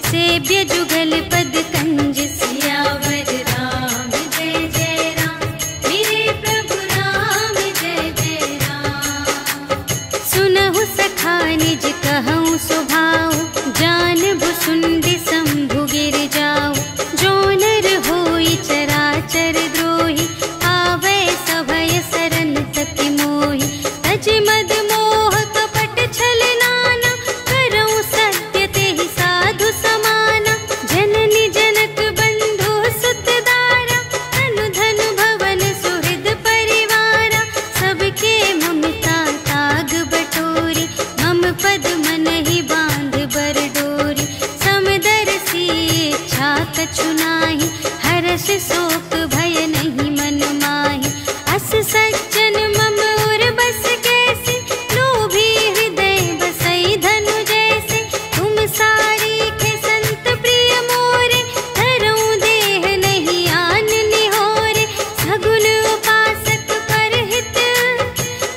सेव्य जुगल पद कंज। सियावर राम जय जय राम, मेरे प्रभु राम जय जय राम। सुनहु सखा निज कहऊँ स्वभाव, जानबु सुंदि शंभु गिर जाऊ। जो नर होई चराचर द्रोही, आवे सभय सरन तति मोहि। तज मद मोह कपट छल नाना, करऊँ सत्य तेहि साधु समाना। जननी जनक बंधु सुत दारा, तनु धन भवन सुहृद परिवारा। सबके ममता ताग बटोरी, मम पद मन ही बांध बर डोरी। समदर्शी इच्छा कछु नाहि, हर्ष शोक भय नहीं मन माहि। अस सज्जन मम उर बस कैसे, लोभी हृदय बसई धनु जैसे। तुम सारीखे संत प्रिय मोरे, धरऊँ देह नहीं आन निहोरे। सगुन उपासक परहित,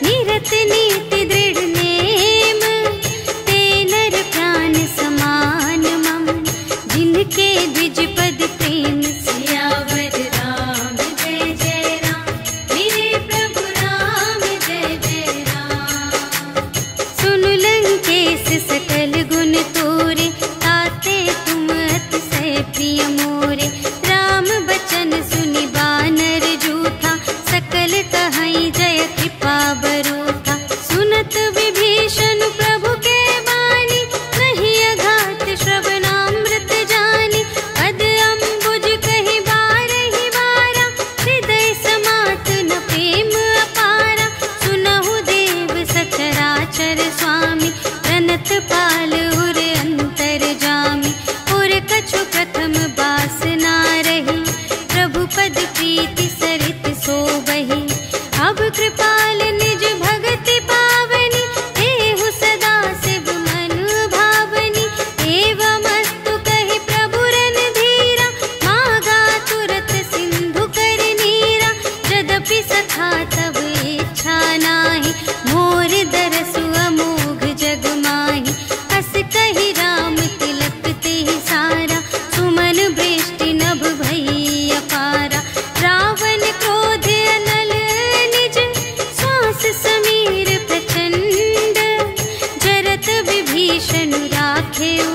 निरत नीति दृढ़ नेम। ते नर प्राण समान मम, जिनके द्विज पद प्रेम। सियावर राम जय जय राम, मेरे प्रभु राम जय जय राम। सुन लंकेश सकल गुण तोरे, ताते तुम अतिशय प्रिय मोरे। राम बचन सुनि बानर जूठा, सकल कहई जय कृपा बरूठा। सुनत विभीषण प्रभु के बानी, नहीं अघात श्रवणामृत जानी। पद अम्बुज कहि बारहि बारा, हृदय समात न प्रेम अपारा। सुनहु देव सचराचर स्वामी, प्रणत पाल उर अंतर जामी। उर कछु प्रथम बासना रही, प्रभु पद प्रीति सरित सोबहि। अब कृपाल निज भगति पावनी, देहु सदा शिव मन भावनी। एवमस्तु कहि प्रभु रणधीरा, मागा तुरत सिंधु कर नीरा। यद्यपि सखा तब इच्छा नाही, मोर दरसु अमोघ जग माहि। अस कहि राम तिलक तेहि सारा, सुमन वृष्टि नभ भई अपारा। रावण क्रोध अनल निज, श्वास समीर प्रचंड। जरत विभीषण राखेउ,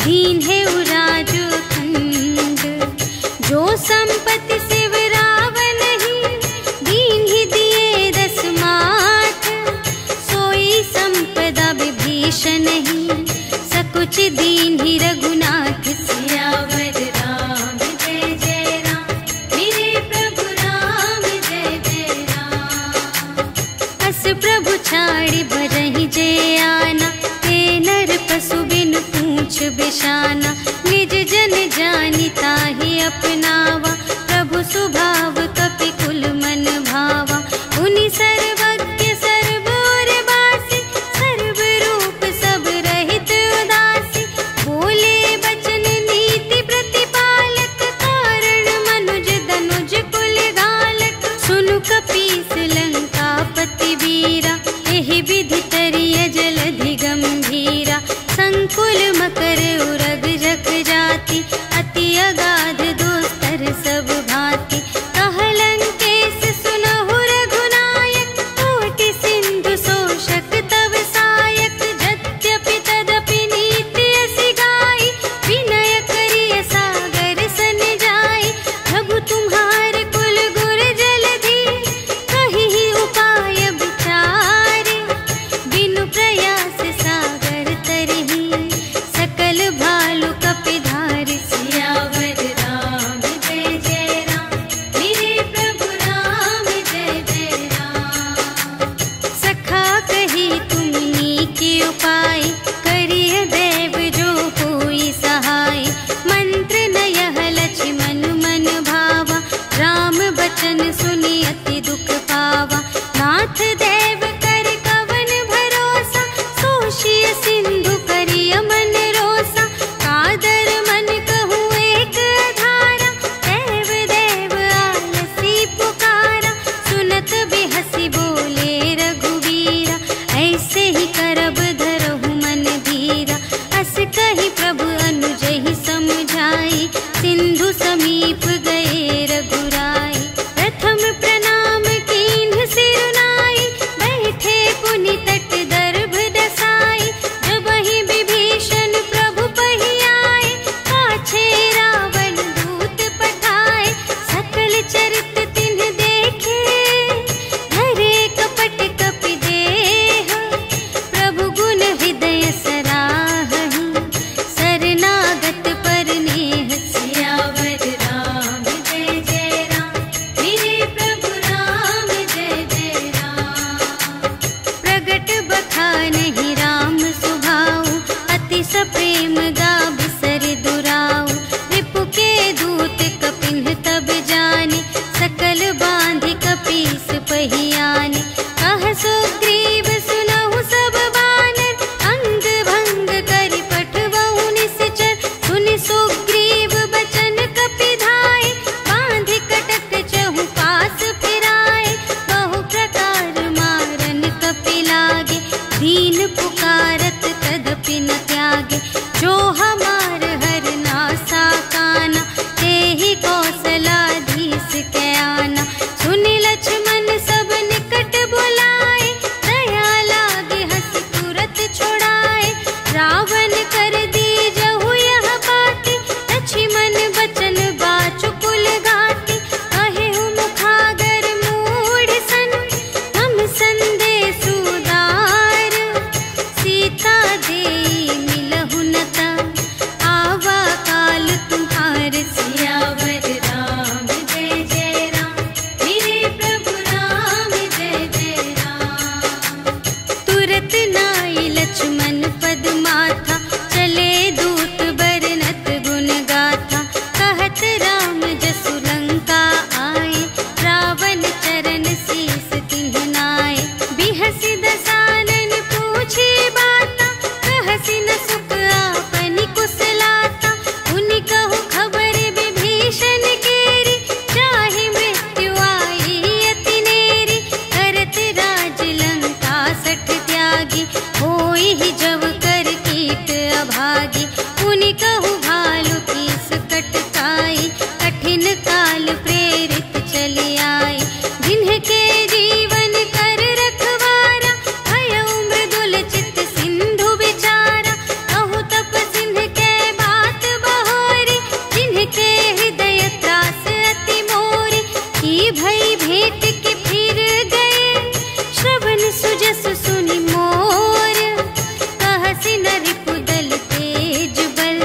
दीन्हेउ राजु खंड। जो संपत्ति शिव रावण ही, दीन्हि दिए दस माथ। सोई संपदा विभीषण ही, सकुच दीन्हि रघुनाथ। सियावर राम जय जय राम, मेरे प्रभु राम जय जय राम। अस प्रभु छाड़ि भरहि जे आना, ते नर पशु बिन पूछ बिशाना। निज जन जानि ताहि अपनावा, प्रभु स्वभाव कपि कुल मन भावा। उनि सर्वज्ञ सर्व और बासी, सर्व रूप सब रहित उदासी। बोले बचन नीति प्रतिपालक, कारण मनुज धनुज कुल घालक। सुनु कपीस लंकापति वीरा, एहि विधि तरिय जलधि गंभीरा। संकुल मकर उरग जख त्यागे। जो हमार हर नासा काना, ते ही कौशलाधीश के आना। सुनि लक्ष्मण सब निकट बुलाए, दया लागे हंस तुरत छोड़ाए। रावण कर दी जहु यह बाती, लक्ष्मण बचन बाचुकुल गाती। कहे मुखागर मूढ़ सन, हम संदेश उदार। सीता देई मिलहु न ता, आवा काल तुम्हार। सियावर राम जय जय राम, मेरे प्रभु राम जय जय राम। तुरत नाई लक्ष्मण पद माथा, चले दूत बरनत गुण गाथा। कहत राम जसु लंका आए, रावण चरण शीस तिन्ह नाए। बिहसि दसानन पूछे बाता, कहसि न सुख आपनि कुशलाता। उनि कहु खबर विभीषण केरी, चाहे मृत्यु आई अति नेरी। करत राज लंका सठ त्यागी, होई ही जब कर कीट अभागी। उनि कहु भालु कीस कटकाई, कठिन काल प्रेरित चली आई। जिन्हके जीवन कर रखवारा, भयउ मृदुल चित सिंधु विचारा। कहु तप सिंह के बात बहोरी, जिन्हके हृदय त्रास अति मोरी। की भई भेंट के फिर गए, श्रवण सुजस सुनि मोर। कहसि न रिपुदल तेज बल,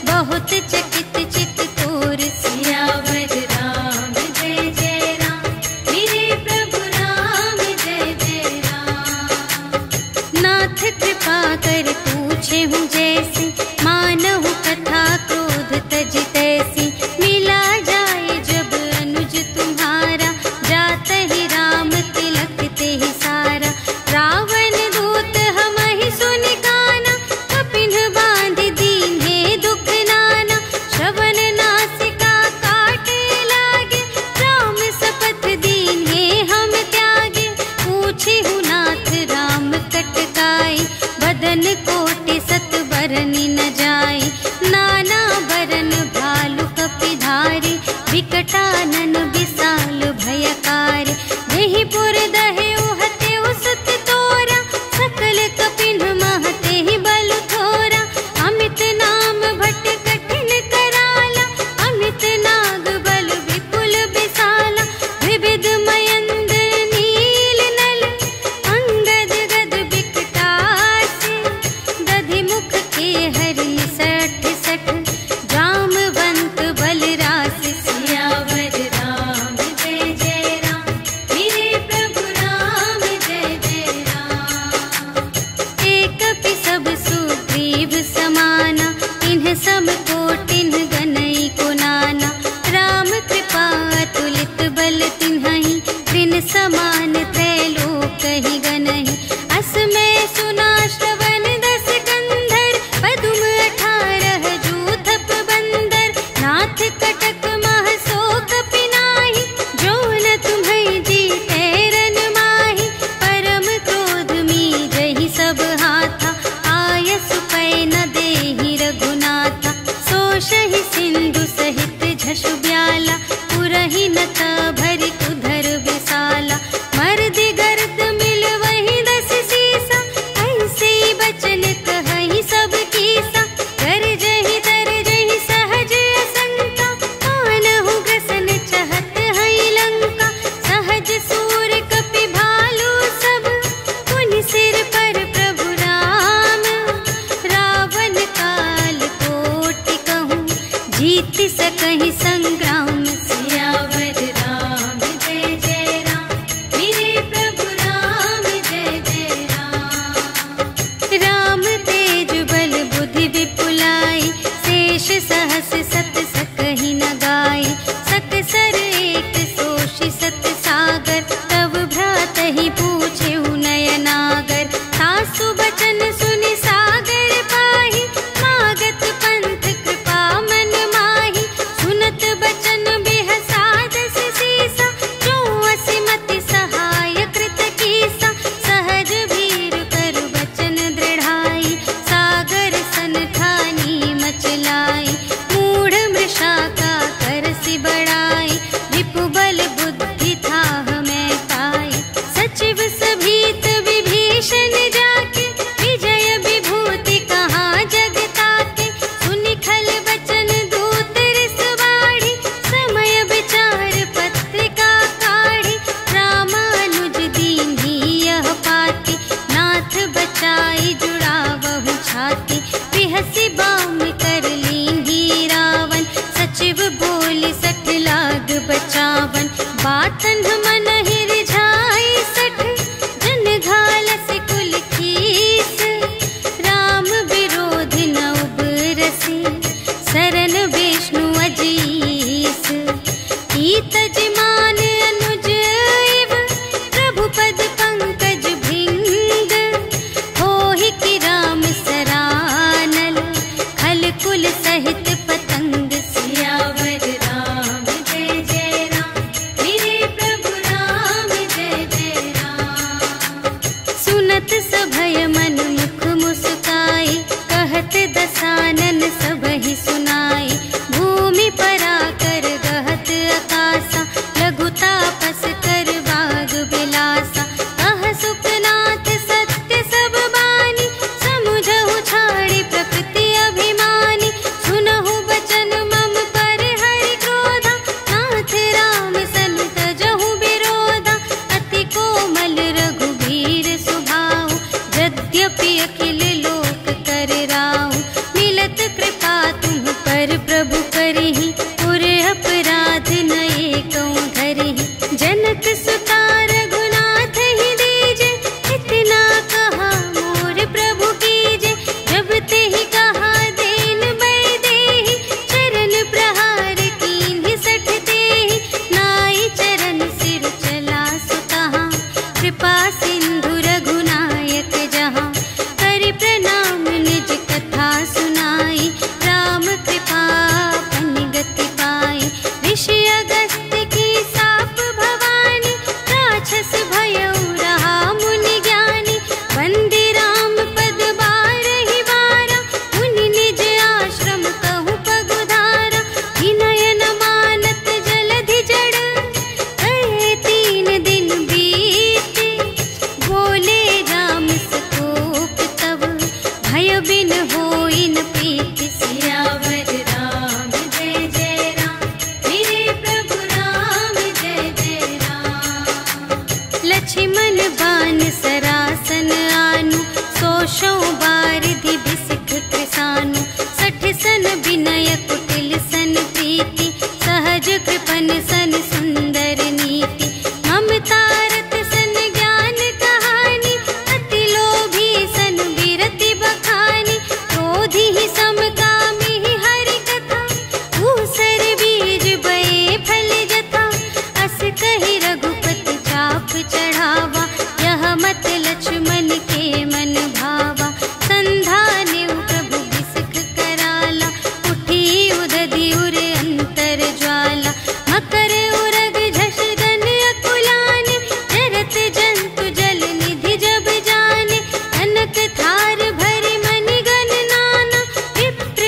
बहुत चकित चित तोर। सियावर राम जय जय राम, मेरे प्रभु राम जय जय राम। नाथ कृपा कर पूछे हूँ जैसी, मानहु कथा क्रोध तज तैसी। मिला जाए जब अनुज तुम्हारा, जात ही राम तिलक ते ही सारा। रावण दूत हमहि सुनि काना, कपिन बांध दीन्हे दुख नाना। श्रवण नासिका काटे लागे, राम शपथ दीन्हे हम त्यागे। पूछे हु नाथ राम कटकाई, बदन कोटि सत बरनि न जाई। नाना बरन भालु कपिधारी, विकटानन विशाल भयकारी। देहि पुर दहेउ हतेउ सुत तोरा, सकल कपिन महते ही बल थोरा। अमित नाम भट कठिन कराला, अमित नाग बल विपुल विशाला। विविध मयंद्र नील नल, अंगद गद विकटासी। दधि मुख के हरि सठ सठ, जामवंत बल राशि। सियावर राम जय जय राम, मेरे प्रभु राम जय जय राम। एक कपि सब सुग्रीव समाना, इन्ह सब कोटिन्ह गनई को नाना। राम कृपा अतुलित बल तिन्हहि, तिन समान त्रैलोक ही गनहि। अस में सुना श्रवण दस कंधर, पदुम 18 जूथप बंदर। नाथ कटक मह शोक पिनाहि, जो न तुम्है जीते रन माहि। परम क्रोध मीजहि सब हाथा, आयसु पै न देहि रघुनाथा। सोषहि सिंधु सहित झसु ब्याला, पुरहि न भरि कुधर विशाला। मर्दि गर्द मिल वही 10 सीसा, ऐसे बचन कहहि सब कीसा। गरजहि तरजहि सहज असंका, मानहु ग्रसन चहत हई लंका। सहज सूर कपि भालु सब, पुनि सिर पर प्रभु राम। रावण काल कोटि कहूँ, जीत सकहि संग्राम। सियावर राम जय जय राम, मेरे प्रभु राम जय जय राम। राम तेज बल बुद्धि विपुलाई, शेष सहस सत सकहि न गाई। सकसर एक सोषि सत सागर, तब भ्रातहि पूछेहु नयनागर। सासु बचन सुनि सागर पाहि, मागत पंथ कृपा मन माहि। सुनत बचन हसी बाम कर लींगी रावण, सचिव बोली 60 लाग बचावन। बातन मन हिरझाई 60 जन घालस कुल खीस, राम विरोध न उबरसी शरण विष्णु अजीस। ईत जमान अनुज इव प्रभु पद पंकज भृंग, होहि कि राम सरानल खल कुल सहित पतंग। सियावर राम जय जय राम, मेरे प्रभु राम जय जय राम। सुनत सभय मन मुख मुस्काई, कहत दसानन सबहि सुनाई। भूमि पराकर गहत आकाशा, लघु तापस कर बाग बिलासा। कह सुखनाथ सत्य सब बानी, समुझहु छाड़ी प्रकृति अभिमानी। सुनहु बचन मम पर हरि क्रोधा, नाथ राम सन तजहु विरोधा। अति कोमल रघुबीर सुभाऊ, यद्यपि अखिल लोक कर राऊ। मिलत कृपा तुम पर प्रभु करहि, पुर अपराध न एकौ धरहि। जनक सुता रघुनाथ ही दीजे, इतना कहा मोर प्रभु कीजे। जब तेहि कहा देन बै देहि, चरण प्रहार कीन्हि 60 तेहि। नाई चरण सिर चला सुतहाँ, कृपा सिंधु रघुनायक जहाँ। करि प्रणाम निज कथा सुनाई, राम कृपा पन गति पाई। ऋषि अगस्त्य की साप भवानी, राक्षस भयउ रहा मुनि ज्ञानी। वंदे राम पद बारहि बारा, मुनि निज आश्रम कहु पगुधारा। विनय न मानत जलधि जड़, कहे 3 दिन बीते। बोले राम सकोप तब, भय बिन होई न प्रीति। सियावर राम जय जय राम, मेरे प्रभु राम जय जय राम। लक्ष्मण बान सरासन आनु, सोशौ बारिधि बिसिख कृसानु। 60 सन विनय कुटिल सन प्रीति, सहज कृपन सन सुंदर नीति। ममता रत सन ज्ञान कहानी, अति लोभी सन विरति बखानी। क्रोधी ही समकामी ही हरि कथा, ऊसर बीज बये फल जथा। अस कहि रघुपति चाप चढ़ावा, यह मत लक्ष्मण के मन भावा। संधान्यु प्रभु बिसिख कराला, उठी उदधि उर अंतर ज्वाला। मकर उरग झष गन अकुलाने, जरत जंतु जल निधि जब जाने। कनक थार भरि मनि गण नाना, विप्र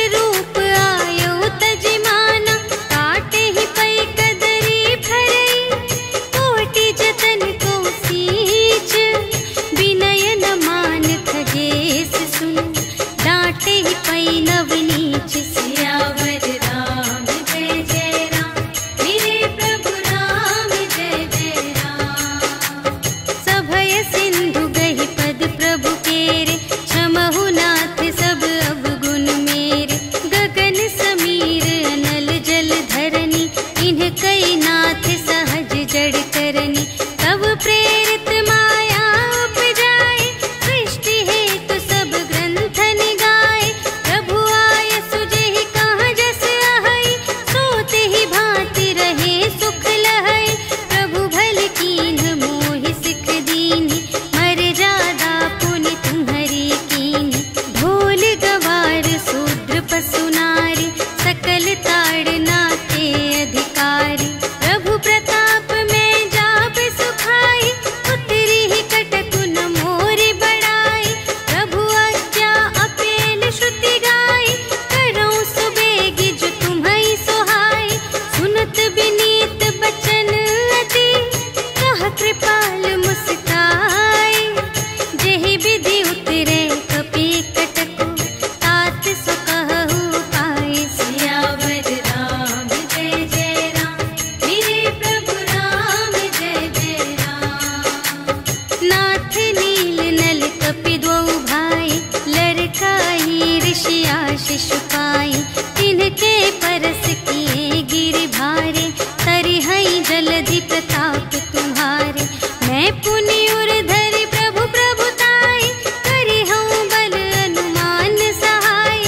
आशीष पाई, तिनके परस किए गिरि भारे, तरि हई जलधि प्रताप तुम्हारे। मैं पुनि उर धरि प्रभु प्रभुताई, करि हूँ बल अनुमान सहाय।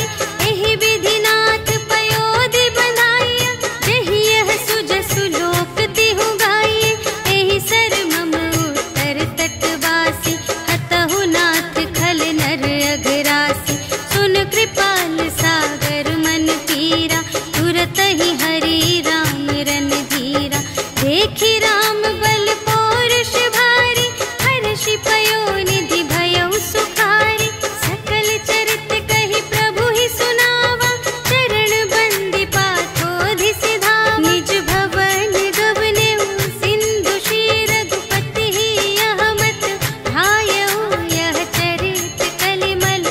एहि विधि नाथ पयोधि बंधाइया, जेहि यह सुजसु लोक तिहु गाइए। एहि सर मम उत्तर तटवासी, हतहु नाथ खल नर अघरासी। सुन कृपाल सागर मन पीरा, तुरत ही हरि राम रन धीरा। देखि राम बल पौरुष भारी, हर्षि पयोनिधि भयउ सुखारी। सकल चरित कहि प्रभु ही सुनावा, चरण बंदी पाथोधि सिधावा। निज भवन गवनेउ सिंधु श्री रघुपति ही, यह मत भायउ यह चरित कलिमल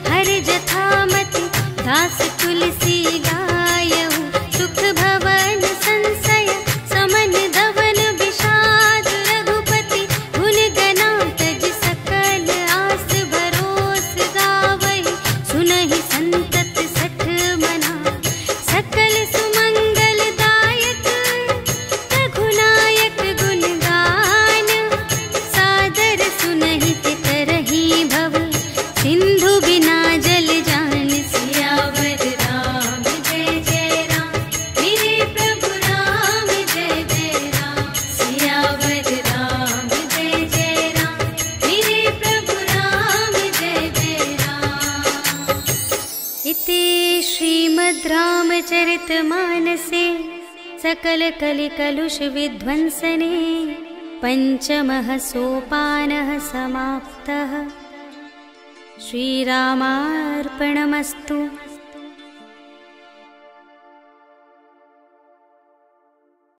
हरि जथामति। दास तुलसी गायउ सुख भवन संशय, समन धवन विषाद रघुपति। गुण गना तज सकल आस भरोस गावहि, सुनहि संतत सठ मना। सकल सुमंगल दायक रघुनायक गुण गान, सादर सुनहि तितरहि भव, सिंधु बिना जल जान। सियावर राम जय जय राम, मेरे प्रभु राम जय जय राम। सियावर राम जय जय राम, मेरे प्रभु राम जय जय राम। इति श्रीमद् रामचरितमानसे सकल कलि कलुष विध्वंसने, पंचमः सोपानः समाप्तः। श्रीरामार्पणमस्तु।